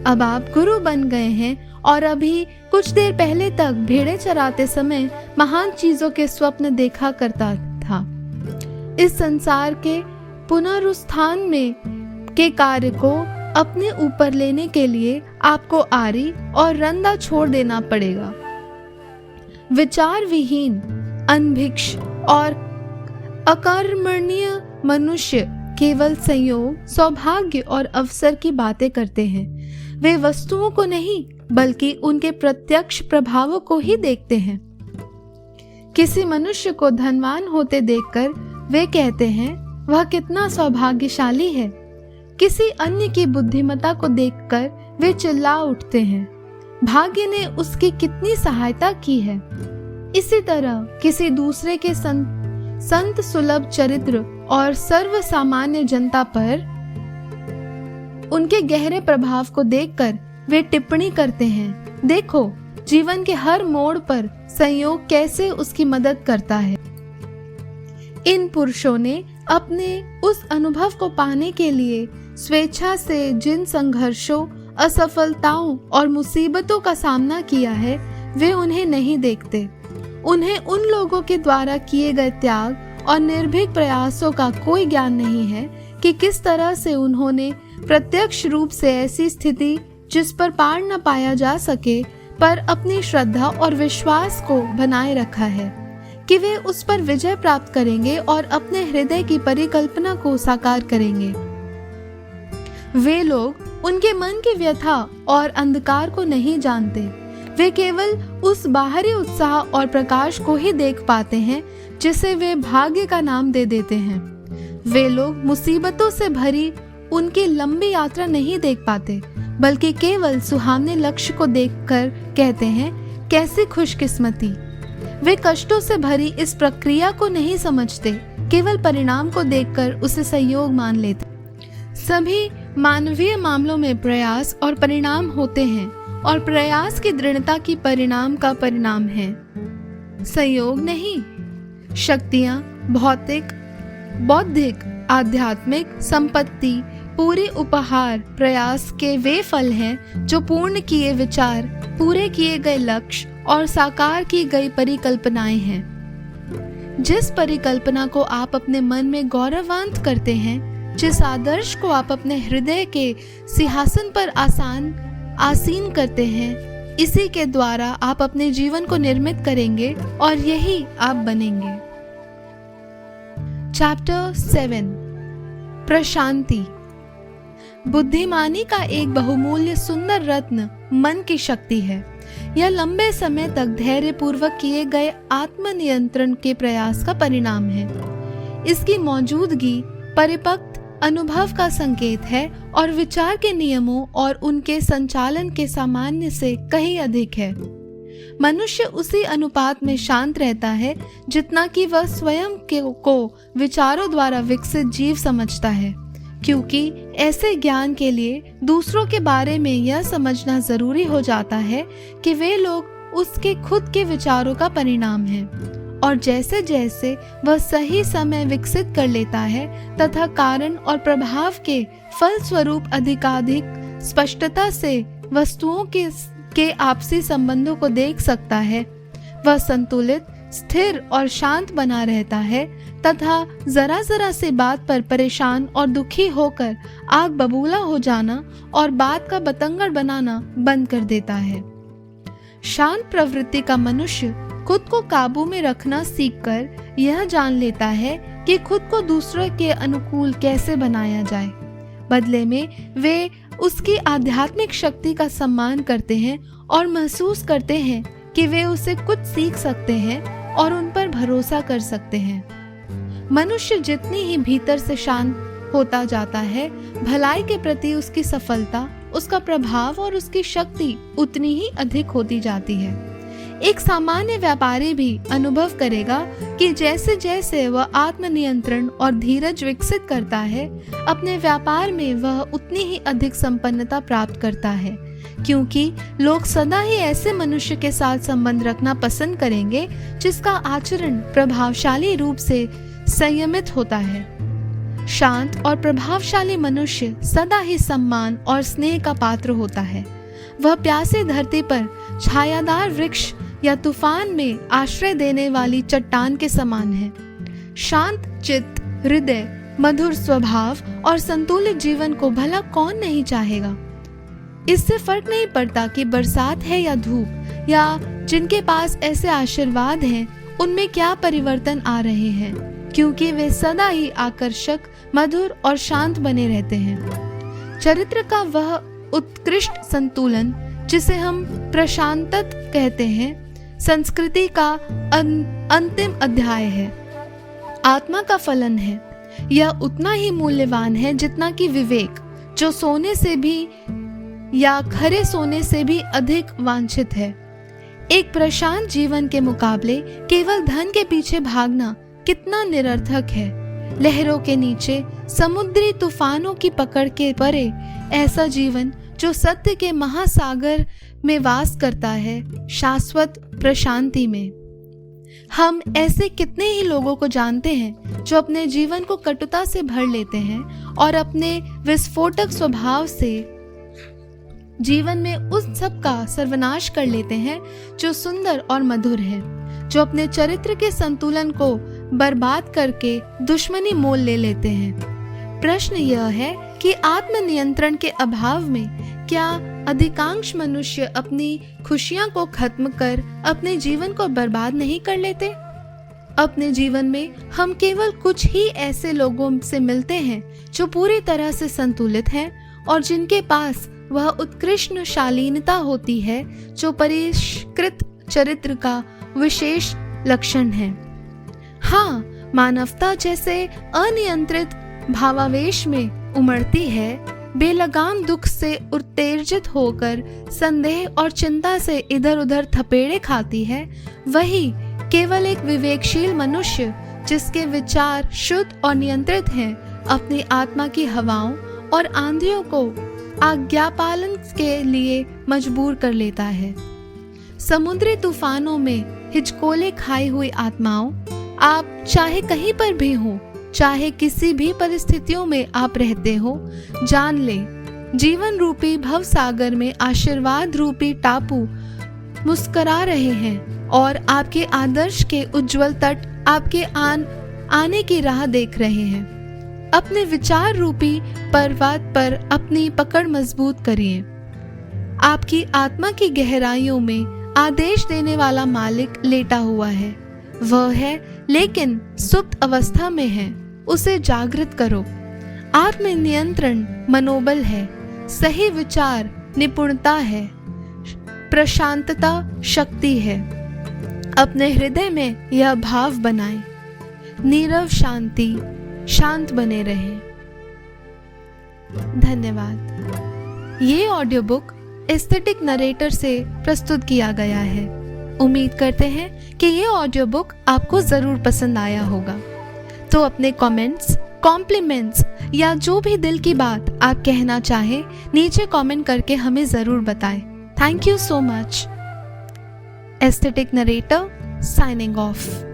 अब आप गुरु बन गए हैं और अभी कुछ देर पहले तक भेड़ें चराते समय महान चीजों के स्वप्न देखा करता था। इस संसार के पुनरुत्थान में के कार्य को अपने ऊपर लेने के लिए आपको आरी और रंदा छोड़ देना पड़ेगा। विचार विहीन, अनभिक्ष और अकर्मण्य मनुष्य केवल संयोग, सौभाग्य और अवसर की बातें करते हैं। वे वस्तुओं को नहीं बल्कि उनके प्रत्यक्ष प्रभावों को ही देखते हैं। किसी मनुष्य को धनवान होते देखकर वे कहते हैं, वह कितना सौभाग्यशाली है। किसी अन्य की बुद्धिमत्ता को देखकर वे चिल्ला उठते हैं, भाग्य ने उसकी कितनी सहायता की है। इसी तरह किसी दूसरे के संत सुलभ चरित्र और सर्व सामान्य जनता पर उनके गहरे प्रभाव को देखकर वे टिप्पणी करते हैं, देखो जीवन के हर मोड़ पर संयोग कैसे उसकी मदद करता है। इन पुरुषों ने अपने उस अनुभव को पाने के लिए स्वेच्छा से जिन संघर्षों, असफलताओं और मुसीबतों का सामना किया है, वे उन्हें नहीं देखते। उन्हें उन लोगों के द्वारा किए गए त्याग और निर्भीक प्रयासों का कोई ज्ञान नहीं है कि किस तरह से उन्होंने प्रत्यक्ष रूप से ऐसी स्थिति जिस पर पार न पाया जा सके पर अपनी श्रद्धा और विश्वास को बनाए रखा है कि वे उस पर विजय प्राप्त करेंगे और अपने हृदय की परिकल्पना को साकार करेंगे। वे लोग उनके मन की व्यथा और अंधकार को नहीं जानते। वे केवल उस बाहरी उत्साह और प्रकाश को ही देख पाते हैं जिसे वे भाग्य का नाम दे देते हैं। वे लोग मुसीबतों से भरी उनकी लंबी यात्रा नहीं देख पाते, बल्कि केवल सुहावने लक्ष्य को देखकर कहते हैं, कैसी खुशकिस्मती। वे कष्टों से भरी इस प्रक्रिया को नहीं समझते, केवल परिणाम को देखकर उसे संयोग मान लेते। सभी मानवीय मामलों में प्रयास और परिणाम होते हैं और प्रयास की दृढ़ता की परिणाम का परिणाम है, संयोग नहीं। शक्तियां, भौतिक, बौद्धिक, आध्यात्मिक संपत्ति, पूरे उपहार प्रयास के वे फल हैं जो पूर्ण किए विचार, पूरे किए गए लक्ष्य और साकार की गई परिकल्पनाएं हैं। जिस परिकल्पना को आप अपने मन में गौरवान्वित करते हैं, जिस आदर्श को आप अपने हृदय के सिंहासन पर आसीन करते हैं, इसी के द्वारा आप अपने जीवन को निर्मित करेंगे और यही आप बनेंगे। चैप्टर 7 प्रशांति। बुद्धिमानी का एक बहुमूल्य सुंदर रत्न मन की शक्ति है। यह लंबे समय तक धैर्य पूर्वक किए गए आत्मनियंत्रण के प्रयास का परिणाम है। इसकी मौजूदगी परिपक्व अनुभव का संकेत है और विचार के नियमों और उनके संचालन के सामान्य से कहीं अधिक है। मनुष्य उसी अनुपात में शांत रहता है जितना कि वह स्वयं को विचारों द्वारा विकसित जीव समझता है, क्योंकि ऐसे ज्ञान के लिए दूसरों के बारे में यह समझना जरूरी हो जाता है कि वे लोग उसके खुद के विचारों का परिणाम है, और जैसे जैसे वह सही समय विकसित कर लेता है तथा कारण और प्रभाव के फलस्वरूप अधिकाधिक स्पष्टता से वस्तुओं के आपसी संबंधों को देख सकता है, वह संतुलित, स्थिर और शांत बना रहता है तथा जरा जरा से बात पर परेशान और दुखी होकर आग बबूला हो जाना और बात का बतंगड़ बनाना बंद कर देता है। शांत प्रवृत्ति का मनुष्य खुद को काबू में रखना सीखकर यह जान लेता है कि खुद को दूसरों के अनुकूल कैसे बनाया जाए। बदले में वे उसकी आध्यात्मिक शक्ति का सम्मान करते हैं और महसूस करते हैं कि वे उससे कुछ सीख सकते हैं और उन पर भरोसा कर सकते हैं। मनुष्य जितनी ही भीतर से शांत होता जाता है, भलाई के प्रति उसकी सफलता, उसका प्रभाव और उसकी शक्ति उतनी ही अधिक होती जाती है। एक सामान्य व्यापारी भी अनुभव करेगा कि जैसे जैसे वह आत्मनियंत्रण और धीरज विकसित करता है, अपने व्यापार में वह उतनी ही अधिक संपन्नता प्राप्त करता है, क्योंकि लोग सदा ही ऐसे मनुष्य के साथ संबंध रखना पसंद करेंगे जिसका आचरण प्रभावशाली रूप से संयमित होता है। शांत और प्रभावशाली मनुष्य सदा ही सम्मान और स्नेह का पात्र होता है। वह प्यासी धरती पर छायादार वृक्ष या तूफान में आश्रय देने वाली चट्टान के समान है। शांत चित्त, हृदय, मधुर स्वभाव और संतुलित जीवन को भला कौन नहीं चाहेगा। इससे फर्क नहीं पड़ता कि बरसात है या धूप, या जिनके पास ऐसे आशीर्वाद हैं उनमें क्या परिवर्तन आ रहे हैं, क्योंकि वे सदा ही आकर्षक, मधुर और शांत बने रहते हैं। चरित्र का वह उत्कृष्ट संतुलन जिसे हम प्रशांतत कहते हैं, संस्कृति का अंतिम अध्याय है, आत्मा का फलन है। यह उतना ही मूल्यवान है जितना कि विवेक, जो सोने से भी या खरे सोने से भी अधिक वांछित है। एक प्रशांत जीवन के मुकाबले केवल धन के पीछे भागना कितना निरर्थक है। लहरों के नीचे, समुद्री तूफानों की पकड़ के परे ऐसा जीवन जो सत्य के महासागर में वास करता है, शाश्वत प्रशांति में। हम ऐसे कितने ही लोगों को जानते हैं जो अपने जीवन को कटुता से भर लेते हैं और अपने विस्फोटक स्वभाव से जीवन में उस सब का सर्वनाश कर लेते हैं जो सुंदर और मधुर है, जो अपने चरित्र के संतुलन को बर्बाद करके दुश्मनी मोल ले लेते हैं। प्रश्न यह है कि आत्मनियंत्रण के अभाव में क्या अधिकांश मनुष्य अपनी खुशियां को खत्म कर अपने जीवन को बर्बाद नहीं कर लेते? अपने जीवन में हम केवल कुछ ही ऐसे लोगों से मिलते हैं जो पूरी तरह से संतुलित हैं और जिनके पास वह उत्कृष्ट शालीनता होती है जो परिष्कृत चरित्र का विशेष लक्षण है। हाँ, मानवता जैसे अनियंत्रित भावावेश में उमड़ती है, बेलगाम दुख से उत्तेजित होकर संदेह और चिंता से इधर उधर थपेड़े खाती है, वही केवल एक विवेकशील मनुष्य जिसके विचार शुद्ध और नियंत्रित हैं, अपनी आत्मा की हवाओं और आंधियों को आज्ञापालन के लिए मजबूर कर लेता है। समुद्री तूफानों में हिचकोले खाई हुई आत्माओं, आप चाहे कहीं पर भी हो, चाहे किसी भी परिस्थितियों में आप रहते हो, जान ले, जीवन रूपी भव सागर में आशीर्वाद रूपी टापू मुस्करा रहे हैं और आपके आदर्श के उज्जवल तट आपके आने की राह देख रहे हैं। अपने विचार रूपी पर्वत पर अपनी पकड़ मजबूत करिए। आपकी आत्मा की गहराइयों में आदेश देने वाला मालिक लेटा हुआ है। वह है लेकिन सुप्त अवस्था में है, उसे जागृत करो। आत्मनियंत्रण मनोबल है, सही विचार निपुणता है, प्रशांतता शक्ति है। अपने हृदय में यह भाव बनाएं, नीरव शांति, शांत बने रहें। धन्यवाद। ये ऑडियो बुक एस्थेटिक नरेटर से प्रस्तुत किया गया है। उम्मीद करते हैं कि ये ऑडियो बुक आपको जरूर पसंद आया होगा। तो अपने कमेंट्स, कॉम्प्लीमेंट्स या जो भी दिल की बात आप कहना चाहें, नीचे कमेंट करके हमें जरूर बताएं। Thank you so much. Aesthetic narrator signing off.